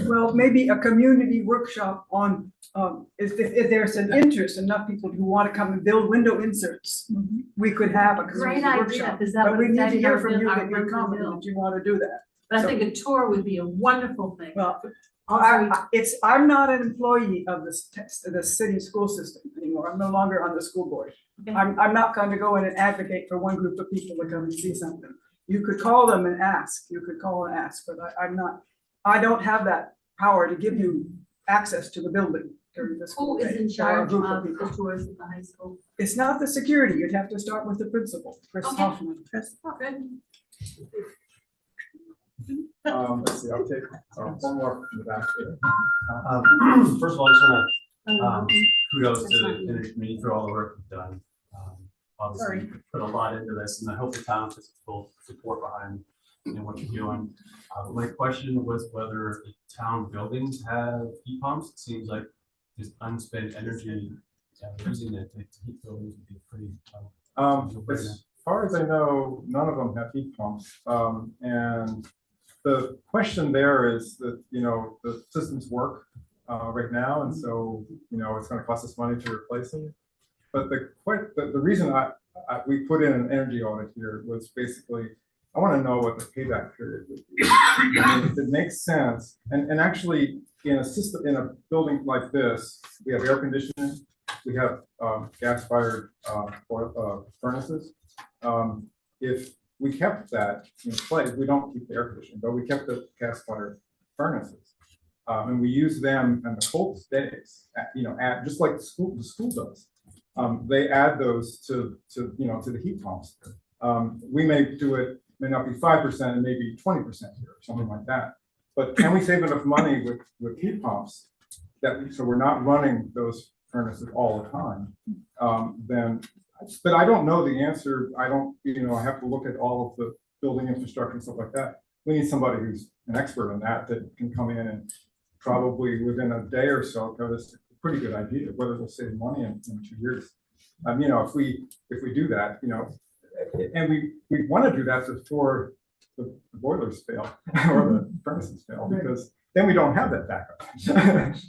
Well, maybe a community workshop on, if there's an interest, enough people who want to come and build window inserts, we could have a Great community idea, workshop. because that But would we need to hear have from been you our that you're purpose confident built. that you want to do that. But I So- think a tour would be a wonderful thing. Well, Also, I'm not an employee of the city school system anymore. I'm no longer on the school board. Okay. I'm not going to go in and advocate for one group of people to come and see something. You could call them and ask, but I don't have that power to give you access to the building during the school who is day. in There are a charge group of people. the tours at the high school? It's not the security. You'd have to start with the principal, Chris Okay. Hoffman. Good. Let's see, I'll take one more from the back here. First of all, I just want to kudos to the energy committee for all the work you've done. Obviously, you put a lot into this, and I hope the town has full support behind what you're doing. My question was whether the town buildings have heat pumps. It seems like this unspent energy using it to heat buildings would be pretty. As far as I know, none of them have heat pumps. And the question there is that, you know, the systems work right now, and so, you know, it's going to cost us money to replace them. But the reason we put in an energy audit here was basically, I want to know what the payback period would be. I mean, if it makes sense, and actually in a system, in a building like this, we have air conditioning, we have gas-fired furnaces. If we kept that in place, we don't keep the air conditioning, but we kept the gas-fired furnaces. And we use them in the coldest days, just like the school does. They add those to the heat pumps. We may do it, may not be 5%, and maybe 20% here, or something like that. But can we save enough money with heat pumps so we're not running those furnaces all the time? But I don't know the answer. I don't, I have to look at all of the building infrastructure and stuff like that. We need somebody who's an expert on that can come in and probably within a day or so give us a pretty good idea of whether we'll save money in 2 years. If we do that, and we want to do that before the boilers fail or the furnaces fail, because then we don't have that backup.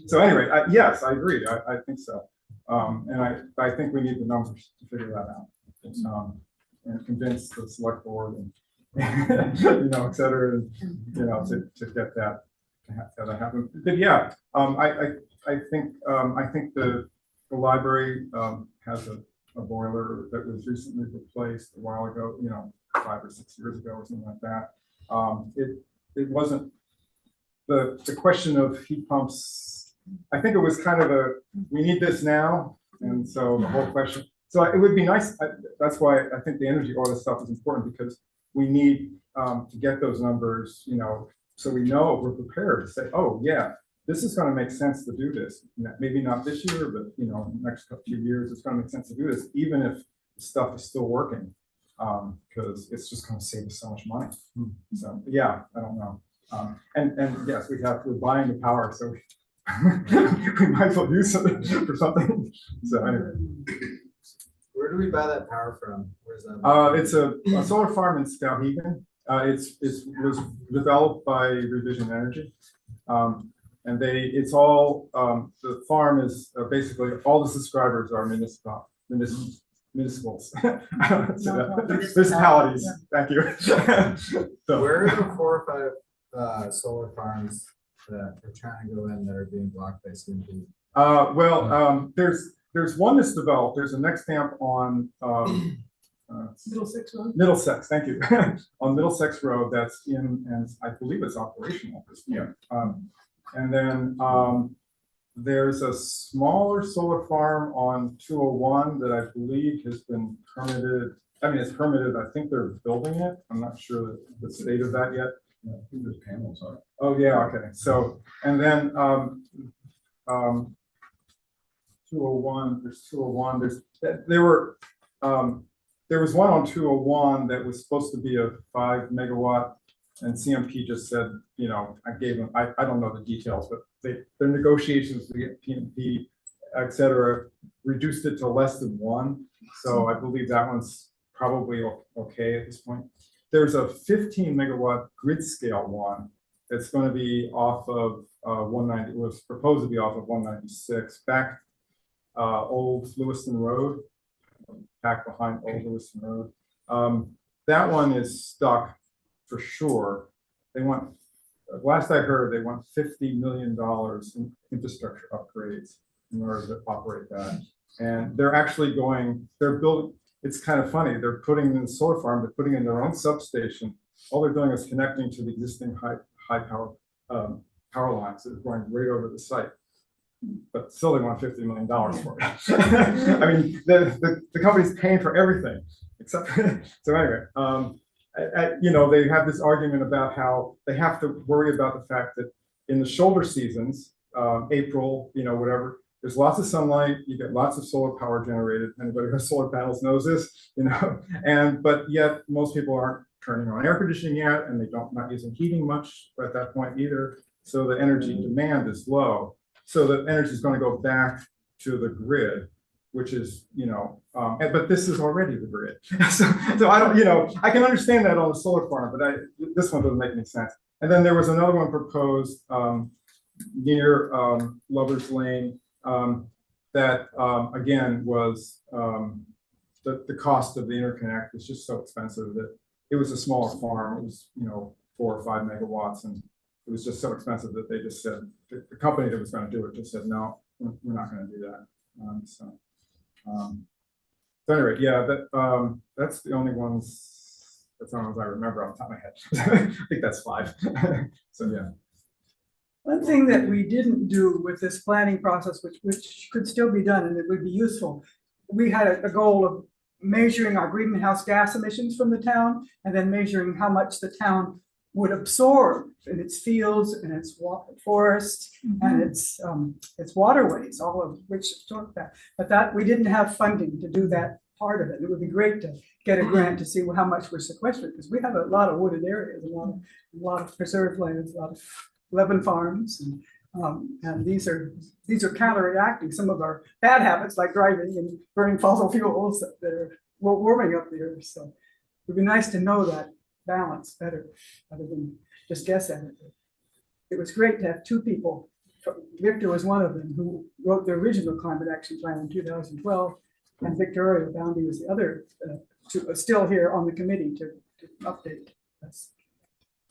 So anyway, yes, I agree. I think so. And I think we need the numbers to figure that out, and convince the select board and et cetera, and to get that to happen. But yeah, I think the library has a boiler that was recently replaced a while ago, 5 or 6 years ago or something like that. It wasn't the question of heat pumps. I think it was kind of we need this now, and so the whole question. So it would be nice. That's why I think the energy audit stuff is important, because we need to get those numbers, so we know we're prepared to say, oh yeah, this is going to make sense to do this. Maybe not this year, but next few years, it's going to make sense to do this, even if the stuff is still working, because it's just going to save us so much money. So yeah, I don't know. And yes, we're buying the power, so we might as well use it for something. So anyway, Where do we buy that power from? Where's that? it's a solar farm in Skowhegan. Was developed by Revision Energy. And it's all, the farm is basically all the subscribers are municipals. Municipalities, thank you. So, Where are the 4 or 5 solar farms that are trying to go in that are being blocked by CMP? there's one that's developed. There's a next stamp on Middlesex Road. Middlesex, thank you. On Middlesex Road, that's in, and I believe it's operational at this point. And then there's a smaller solar farm on 201 that I believe has been permitted. I mean, it's permitted. I think they're building it. I'm not sure the state of that yet. I think there's panels on it. Oh, yeah, okay. So, and then 201, there's 201, there was one on 201 that was supposed to be a 5 megawatt, and CMP just said, you know, I gave them, I don't know the details, but their negotiations to get PMP, et cetera, reduced it to less than 1. So I believe that one's probably okay at this point. There's a 15 megawatt grid scale one that's going to be off of 190, was proposed to be off of 196, back Old Lewiston Road, back behind Old Lewiston Road. That one is stuck for sure. They want, last I heard, they want $50 million in infrastructure upgrades in order to operate that. And they're actually going, they're building, it's kind of funny, they're putting in the solar farm, they're putting in their own substation. All they're doing is connecting to the existing high power power lines that are going right over the site. But still, they want $50 million for it. I mean, the company's paying for everything except. So anyway, you know, they have this argument about how they have to worry about the fact that in the shoulder seasons, April, you know, whatever, there's lots of sunlight. You get lots of solar power generated. Anybody who has solar panels knows this, you know. But yet most people aren't turning on air conditioning yet, and not using heating much at that point either. So the energy demand is low. So the energy is going to go back to the grid, which is, you know, but this is already the grid. so I don't, you know, I can understand that on the solar farm, but this one doesn't make any sense. And then there was another one proposed near Lover's Lane that again was the cost of the interconnect was just so expensive that it was a smaller farm. It was, you know, 4 or 5 megawatts, and it was just so expensive that they just said, the company that was going to do it just said, no, we're not going to do that. So anyway, yeah, that's the only ones, that's the only ones I remember off the top of my head. I think that's 5. So yeah. One thing that we didn't do with this planning process, which could still be done and it would be useful, we had a goal of measuring our greenhouse gas emissions from the town, and then measuring how much the town would absorb in its fields and its forests and its waterways, all of which absorb that. But that we didn't have funding to do that part of it. It would be great to get a grant to see how much we're sequestered, because we have a lot of wooded areas, a lot of preserved lands, a lot of 11 farms, and these are counteracting some of our bad habits, like driving and burning fossil fuels that are warming up the earth. So it'd be nice to know that balance better, rather than just guess at it. It was great to have 2 people. Victor was one of them who wrote the original climate action plan in 2012, and Victoria Boundy was the other, still here on the committee to update us.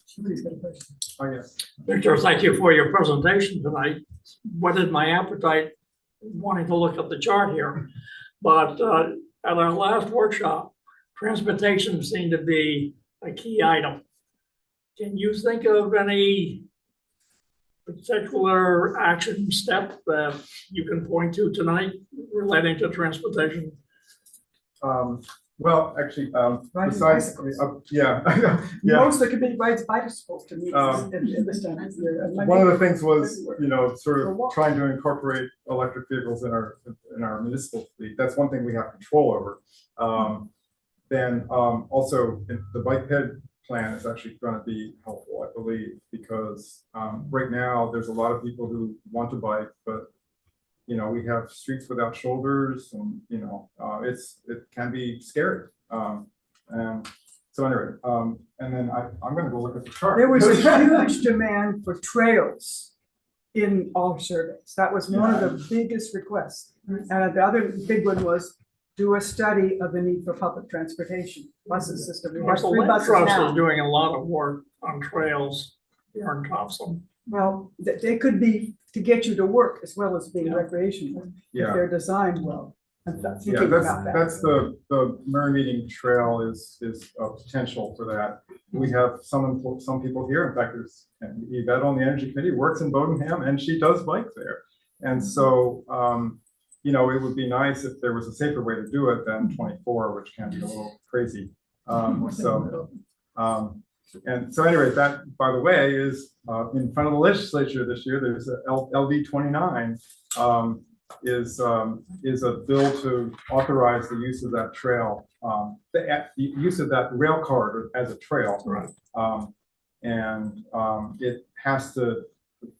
Somebody's got a question. Oh, yes. Victor, thank you for your presentation tonight. Whetted my appetite wanting to look at the chart here. But at our last workshop, transportation seemed to be a key item. Can you think of any particular action step that you can point to tonight relating to transportation? Well, actually, besides, yeah, yeah. Most of the committee rides bicycles to meet in this time of year. One of the things was, you know, sort of trying to incorporate electric vehicles in our municipal fleet. That's one thing we have control over. Then also the bike ped plan is actually going to be helpful, I believe, because right now there's a lot of people who want to bike, but we have streets without shoulders, and it can be scary. And so anyway, and then I'm going to go look at the chart. There was a huge demand for trails in all surveys. That was one of the biggest requests. And the other big one was do a study of the need for public transportation, buses system. We have Russell 3 buses Trust now. is doing a lot of work on trails here in Topsham. Well, they could be to get you to work as well as being recreational, if Yeah. they're designed well. I'm thinking Yeah, about that. that's the Mermaiding Trail is a potential for that. We have some people here, in fact, there's Yvette on the Energy Committee, works in Bodenham, and she does bike there. And so, it would be nice if there was a safer way to do it than 24, which can be a little crazy. And so anyway, that, by the way, is in front of the legislature this year. There's a LD 29 is a bill to authorize the use of that trail, the use of that rail corridor as a trail. Right. It has to,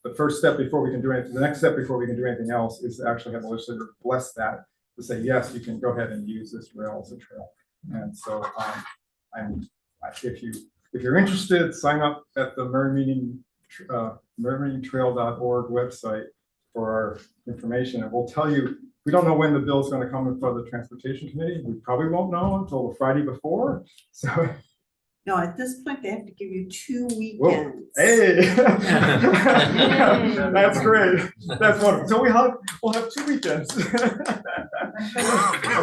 the first step before we can do anything, the next step before we can do anything else is to actually have the legislature bless that, to say, yes, you can go ahead and use this rail as a trail. And so if you're interested, sign up at the mermaidingtrail.org website for our information, and we'll tell you. We don't know when the bill is going to come in front of the Transportation Committee. We probably won't know until the Friday before. So, No, at this point, they have to give you 2 whoa, weekends. hey, that's great. That's wonderful. So we'll have 2 weekends. The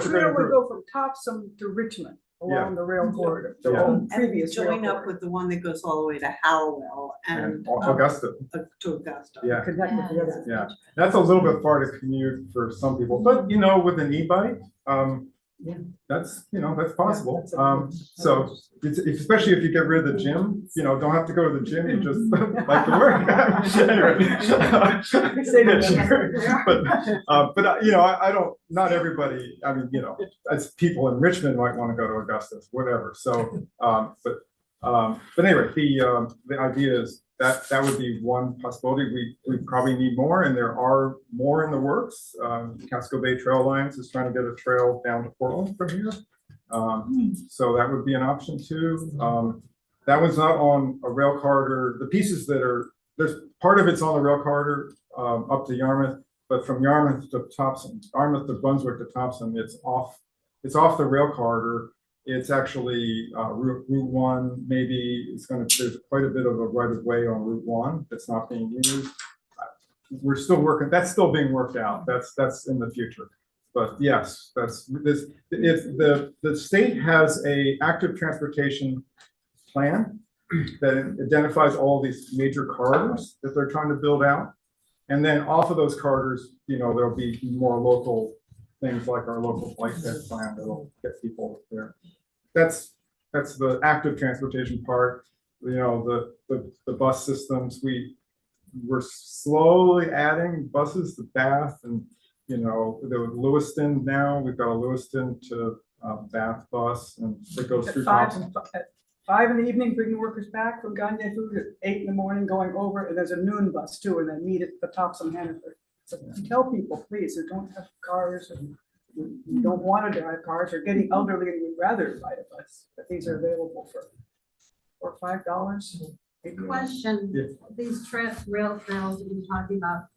trail would go from Topsham to Richmond along the rail corridor, the old And previous rail join up corridor. with the one that goes all the way to Hallowell and Augusta. to Augusta. Yeah. Connect with the other. Yeah, that's a little bit far to commute for some people, but with an e-bike, that's possible. So especially if you get rid of the gym, don't have to go to the gym, you just like to work. But I don't, not everybody, I mean, as people in Richmond might want to go to Augusta, whatever. So, but anyway, the idea is that would be one possibility. We probably need more, and there are more in the works. Casco Bay Trail Alliance is trying to get a trail down to Portland from here. So that would be an option too. That one's not on a rail corridor. The pieces there's part of it's on the rail corridor up to Yarmouth, but from Yarmouth to Topsham, Yarmouth to Brunswick to Topsham, it's off the rail corridor. It's actually Route 1, maybe there's quite a bit of a right of way on Route 1 that's not being used. We're still working, that's still being worked out. That's in the future. But yes, that's this. If the state has a active transportation plan that identifies all these major corridors that they're trying to build out, and then off of those corridors, there'll be more local things like our local bike ped plan that'll get people there. That's the active transportation part. The bus systems, we're slowly adding buses to Bath, and the Lewiston now. We've got a Lewiston to Bath bus, and it goes through Topsham. At 5 in the evening, bringing workers back from Gagne Food at 8 in the morning, going over, and there's a noon bus too, and then meet at the Topsham Hannaford. So tell people, please, who don't have cars and who don't want to drive cars or getting elderly and would rather ride a bus, that these are available for $5. Question, these rail trails that you're talking about,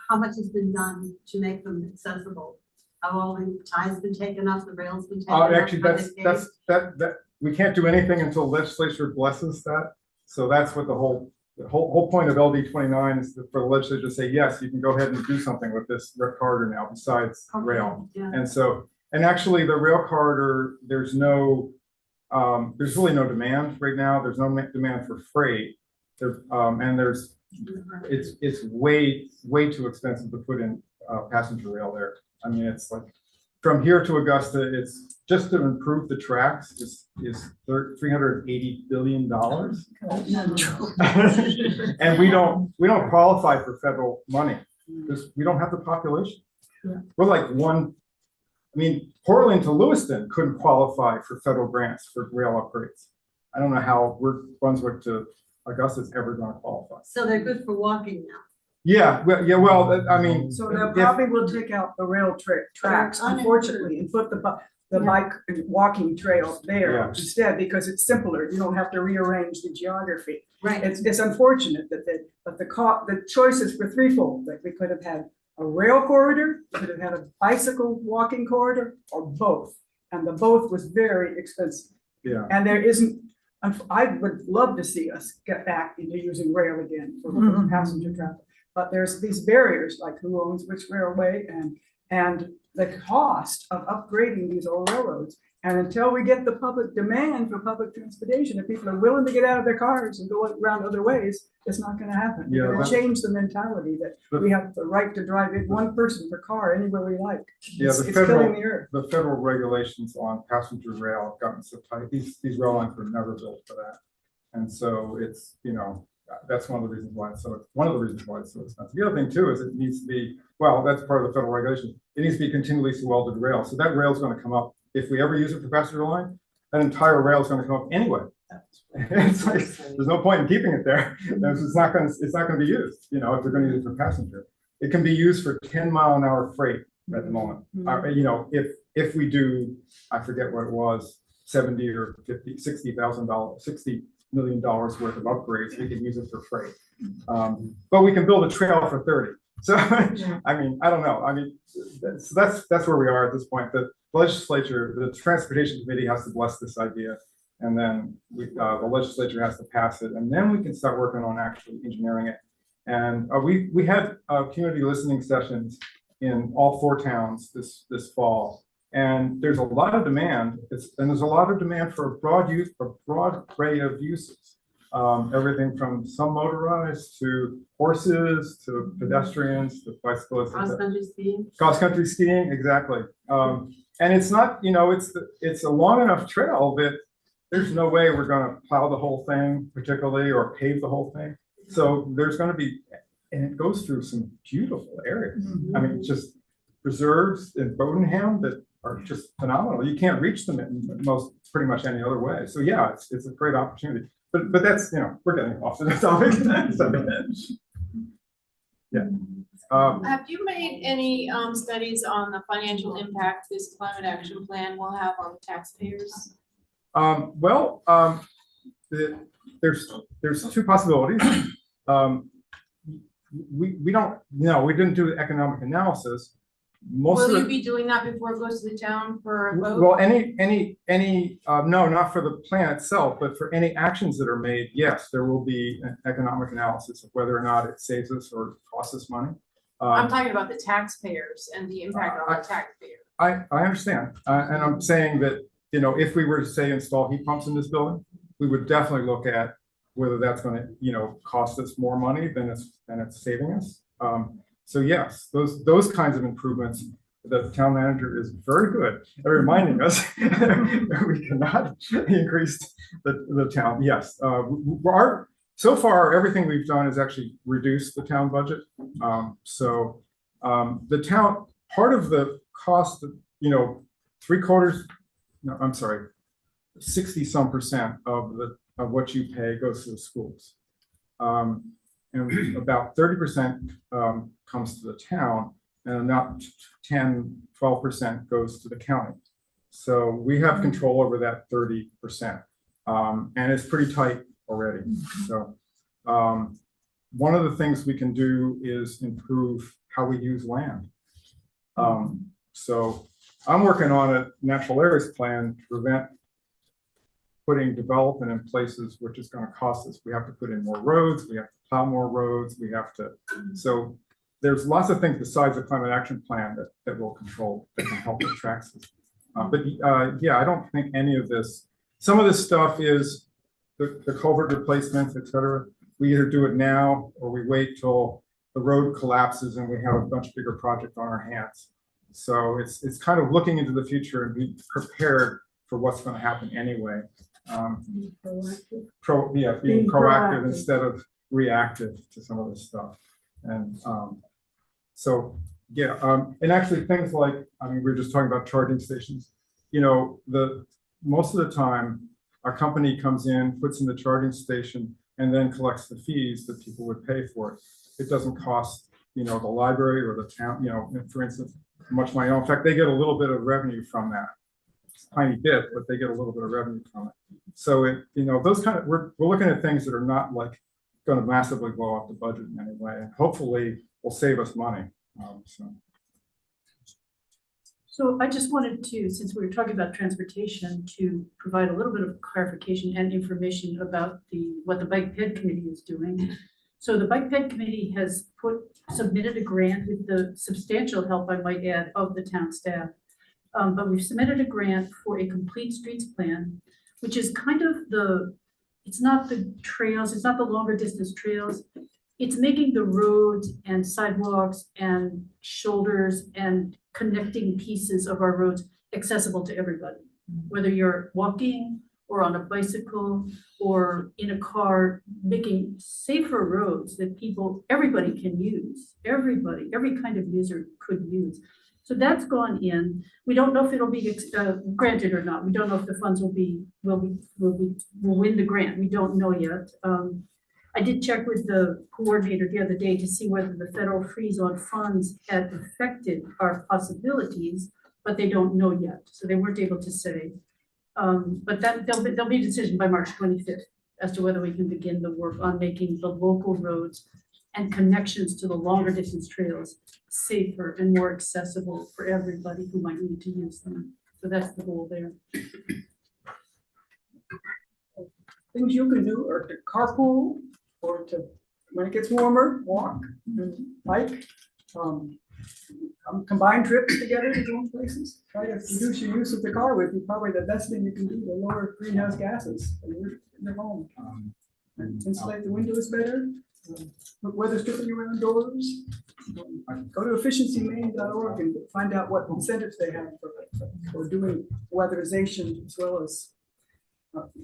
how much has been done to make them accessible? Have all the ties been taken up, the rails been taken up? Actually, that we can't do anything until legislature blesses that. So that's what the whole point of LD 29 is for the legislature to say, yes, you can go ahead and do something with this corridor now besides rail. Yeah. And actually the rail corridor, there's really no demand right now. There's no demand for freight. It's way too expensive to put in passenger rail there. I mean, it's like from here to Augusta, it's just to improve the tracks is $380 billion. And we don't qualify for federal money because we don't have the population. We're like Portland to Lewiston couldn't qualify for federal grants for rail upgrades. I don't know how Brunswick to Augusta is ever gonna qualify. So they're good for walking now. Yeah, well, I mean. So they if- probably will take out the rail tracks, unfortunately, and put the bike and walking trail there Yeah. instead, because it's simpler. You don't have to rearrange the geography. Right. It's unfortunate that the choices were threefold, that we could have had a rail corridor, we could have had a bicycle walking corridor, or both. And the both was very expensive. Yeah. And there isn't, I would love to see us get back into using rail again for passenger traffic. But there's these barriers, like who owns which railway and the cost of upgrading these old railroads. And until we get the public demand for public transportation, if people are willing to get out of their cars and go around other ways, it's not gonna happen. Yeah, We're gonna that- change the mentality that we have the right to drive in one person per car anywhere we like. Yeah, It's the it's killing the federal, earth. the federal regulations on passenger rail have gotten so tight. These rail lines were never built for that. And so it's, that's one of the reasons why it's so expensive. The other thing too is it needs to be, well, that's part of the federal regulation. It needs to be continually welded rail. So that rail is going to come up. If we ever use it for passenger line, that entire rail is going to come up anyway. It's like, there's no point in keeping it there. It's not going to be used, if they're going to use it for passenger. It can be used for 10-mile-an-hour freight at the moment. If we do, I forget what it was, 70 or 50, $60 million worth of upgrades, we can use it for freight. But we can build a trail for 30. So, I mean, I don't know. I mean, so that's where we are at this point. The legislature, the transportation committee has to bless this idea. And then the legislature has to pass it. And then we can start working on actually engineering it. And we had community listening sessions in all 4 towns this fall. And there's a lot of demand. There's a lot of demand for a broad array of uses. Everything from some motorized to horses to pedestrians to bicyclists. Cross-country skiing. Cross-country skiing, exactly. And it's not, it's a long enough trail that there's no way we're going to plow the whole thing particularly or pave the whole thing. So there's going to be, and it goes through some beautiful areas. I mean, just preserves in Bodenham that are just phenomenal. You can't reach them in pretty much any other way. So yeah, it's a great opportunity. But that's, we're getting off the topic. Yeah. Have you made any studies on the financial impact this climate action plan will have on taxpayers? There's 2 possibilities. We didn't do economic analysis. Will you be doing that before it goes to the town for a vote? Well, no, not for the plan itself, but for any actions that are made, yes, there will be an economic analysis of whether or not it saves us or costs us money. I'm talking about the taxpayers and the impact on the taxpayer. I understand, and I'm saying that, if we were to say install heat pumps in this building, we would definitely look at whether that's going to, cost us more money than it's saving us. So yes, those kinds of improvements, the town manager is very good at reminding us that we cannot increase the town. Yes, so far everything we've done is actually reduce the town budget. The town, part of the cost, 60-some% of what you pay goes to the schools. And about 30% comes to the town, and about 10-12% goes to the county. So we have control over that 30%, and it's pretty tight already. So one of the things we can do is improve how we use land. So I'm working on a natural areas plan to prevent putting development in places which is going to cost us. We have to put in more roads, we have to plow more roads, we have to, so there's lots of things besides the climate action plan that will control, that can help with track system. Yeah, I don't think any of this, some of this stuff is the culvert replacements, et cetera. We either do it now or we wait till the road collapses and we have a much bigger project on our hands. So it's kind of looking into the future and be prepared for what's going to happen anyway. Being proactive instead of reactive to some of this stuff. And and actually things like, we were just talking about charging stations. Most of the time, our company comes in, puts in the charging station, and then collects the fees that people would pay for it. It doesn't cost, the library or the town, for instance, much money. In fact, they get a little bit of revenue from that. It's a tiny bit, but they get a little bit of revenue from it. So those we're looking at things that are not like going to massively blow up the budget in any way, and hopefully will save us money. So I just wanted to, since we were talking about transportation, to provide a little bit of clarification and information about what the Bike Ped Committee is doing. So the Bike Ped Committee has submitted a grant with the substantial help, I might add, of the town staff. But we've submitted a grant for a complete streets plan, which is kind of it's not the trails, it's not the longer distance trails. It's making the roads and sidewalks and shoulders and connecting pieces of our roads accessible to everybody. Whether you're walking or on a bicycle or in a car, making safer roads that everybody can use. Everybody, every kind of user could use. So that's gone in. We don't know if it'll be granted or not. We don't know if the funds will win the grant. We don't know yet. I did check with the coordinator the other day to see whether the federal freeze on funds had affected our possibilities, but they don't know yet. So they weren't able to say. But there'll be a decision by March 25th as to whether we can begin the work on making the local roads and connections to the longer distance trails safer and more accessible for everybody who might need to use them. So that's the goal there. Things you can do are to carpool or to, when it gets warmer, walk and bike. Combine trips together to go places. Try to reduce your use of the car with you. Probably the best thing you can do to lower greenhouse gases in your home. And insulate the windows better. Put weather stripping around doors. Go to efficiencymaine.org and find out what incentives they have for doing weatherization as well as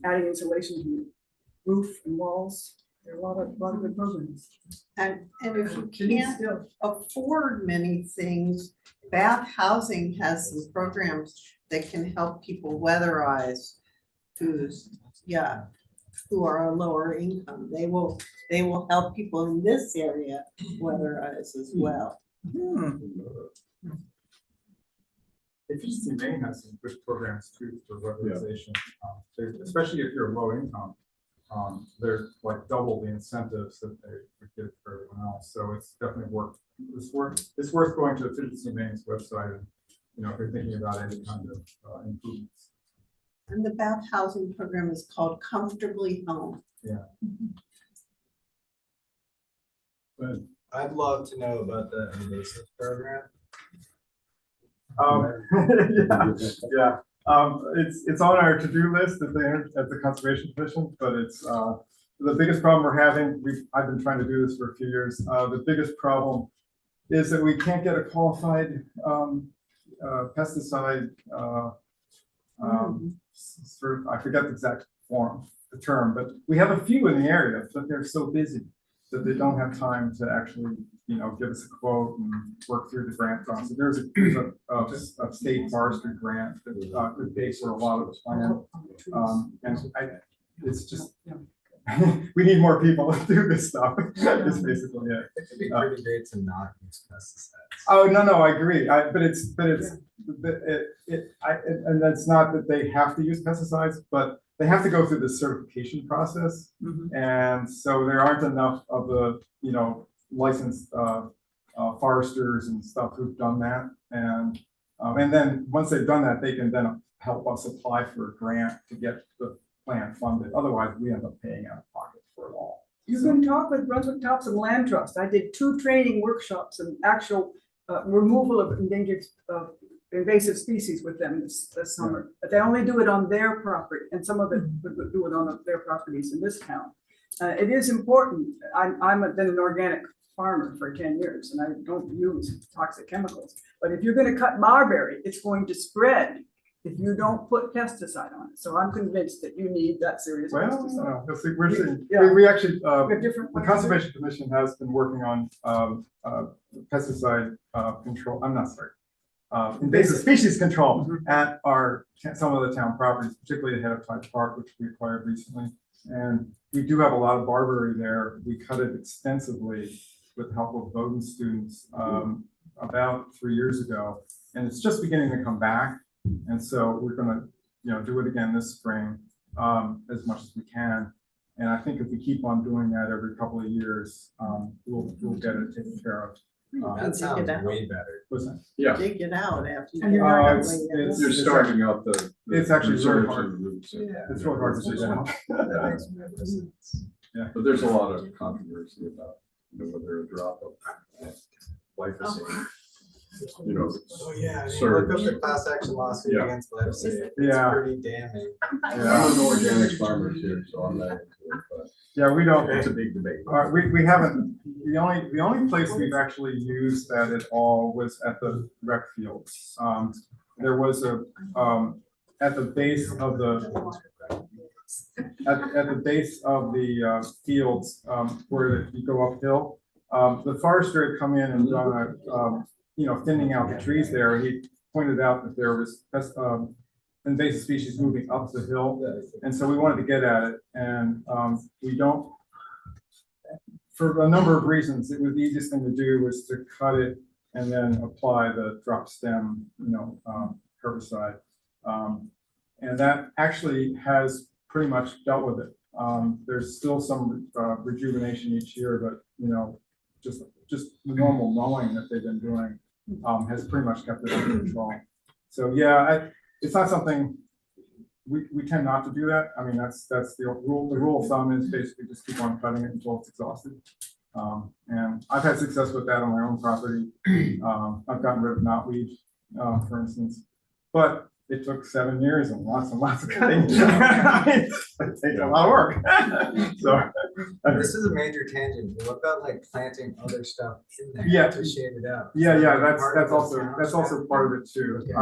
adding insulation to your roof and walls. There are a lot of good programs. And if you can't afford many things, Bath Housing has some programs that can help people weatherize who are a lower income. They will help people in this area weatherize as well. Efficiency Maine has some good programs too for weatherization, especially if you're low income. They're like double the incentives that they would give for everyone else. So it's definitely it's worth going to Efficiency Maine's website and if you're thinking about any kind of improvements. And the Bath Housing program is called Comfortably Home. Yeah. But I'd love to know about the invasive program. Yeah. It's on our to-do list at the Conservation Commission, but it's the biggest problem we're having. I've been trying to do this for a few years. The biggest problem is that we can't get a qualified pesticide. I forget the exact term, but we have a few in the area, but they're so busy that they don't have time to actually, give us a quote and work through the grant process. There's a state forestry grant that could pay for a lot of the plan. It's just, we need more people to do this stuff. It's basically it. It could be pretty great to not use pesticides. Oh, no, I agree. But it's and that's not that they have to use pesticides, but they have to go through the certification process. And so there aren't enough of the, licensed foresters and stuff who've done that. And then once they've done that, they can then help us apply for a grant to get the plan funded. Otherwise, we end up paying out of pocket for it all. You can talk with Brunswick Topsham Land Trust. I did 2 training workshops and actual removal of endangered invasive species with them this summer. But they only do it on their property, and some of it would do it on their properties in this town. It is important. I've been an organic farmer for 10 years, and I don't use toxic chemicals. But if you're going to cut barberry, it's going to spread if you don't put pesticide on it. So I'm convinced that you need that serious pesticide. We actually, different the Conservation Commission has been working on pesticide control. I'm not sorry. invasive species control at some of the town properties, particularly ahead of Hyde Park, which we acquired recently. And we do have a lot of barberry there. We cut it extensively with the help of Bowdoin students about 3 years ago. And it's just beginning to come back. And so we're gonna, do it again this spring as much as we can. And I think if we keep on doing that every couple of years, we'll get it taken care of. That sounds way better. What's that? Yeah. Dig it out after you. And get you're not it gonna- away. it's- You're starting out the. It's actually very reserves hard. and the roots. It's really hard to do that. That makes perfect sense. But there's a lot of controversy about whether a drop of glyphosate, Oh, yeah. surge. Look up the class action lawsuit Yeah. against glyphosate. It's Yeah. pretty damning. Yeah. I'm an organic farmer too, so I'm not into it, but Yeah, we don't. it's a big debate. We haven't, the only place we've actually used that at all was at the rec fields. There was at the base of the fields, where you go uphill. The forester had come in and done thinning out the trees there. He pointed out that there was invasive species moving up the hill. And so we wanted to get at it, and we don't, for a number of reasons. It was the easiest thing to do was to cut it and then apply the drop stem, herbicide. And that actually has pretty much dealt with it. There's still some rejuvenation each year, but just the normal mowing that they've been doing has pretty much kept it under control. So yeah, it's not something we tend not to do that. I mean, that's the rule. The rule of thumb is basically just keep on cutting it until it's exhausted. And I've had success with that on my own property. I've gotten rid of knotweed, for instance, but it took 7 years and lots of cutting. It takes a lot of work. So This is a major tangent. What about like planting other stuff in there Yeah. to shade it out? Yeah, Is that that's part of the also town part of it too. Okay.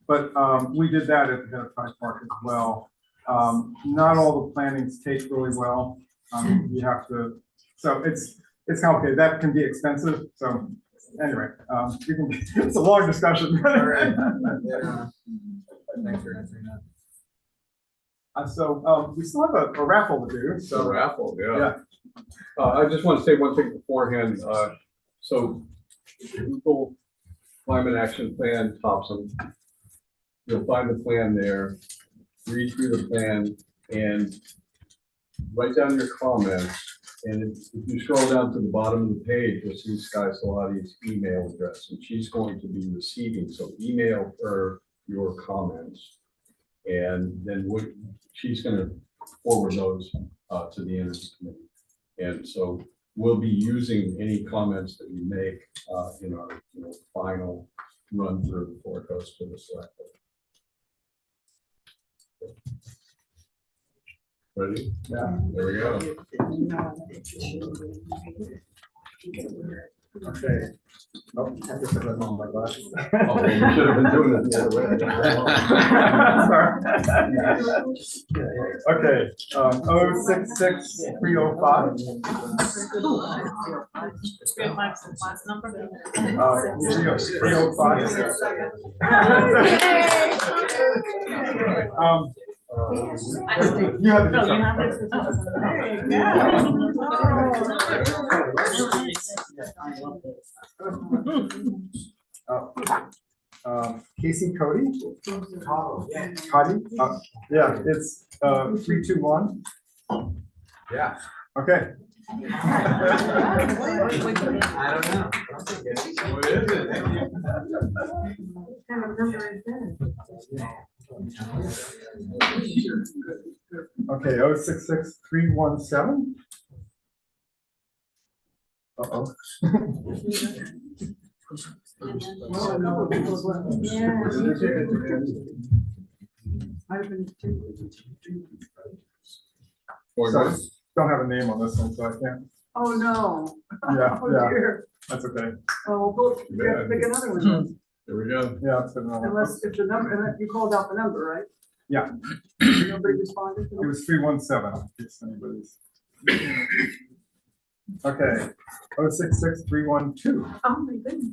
But we did that at the head of Hyde Park as well. Not all the plantings take really well. You have to, so it's complicated. That can be expensive. So anyway, it's a long discussion. All right. Yeah. Thanks for answering that. So we still have a raffle to do. So raffle, Yeah. yeah. I just want to say one thing beforehand. So Google Climate Action Plan Topsham. You'll find the plan there. Read through the plan and write down your comments. And if you scroll down to the bottom of the page, you'll see Sky Salati's email address, and she's going to be receiving. So email her your comments, and then she's going to forward those to the Energy Committee. And so we'll be using any comments that you make in our final run through before it goes to the select board. Ready? Yeah. There we go. Okay. Oh, I guess I got on my glasses. Oh, well, you should have been doing it the other way. Okay, 066 305. Last number. 305. You have Casey Cody. Cody. Yeah, it's 321. Yeah. Okay. I don't know. What is it? What kind of number is that? Okay, 066 317. Uh-oh. So, don't have a name on this one, so I can't. Oh, no. Yeah, Oh, yeah, dear. that's okay. Oh, well, you have to pick another one. There we go. Yeah, it's been, Unless if the number, unless you called out the number, right? yeah, Nobody responded to it was 317, in case anybody's. Okay, 066312. Oh, my goodness.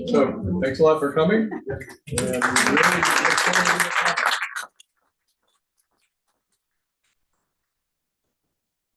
So, thanks a lot for coming. And we really look forward to your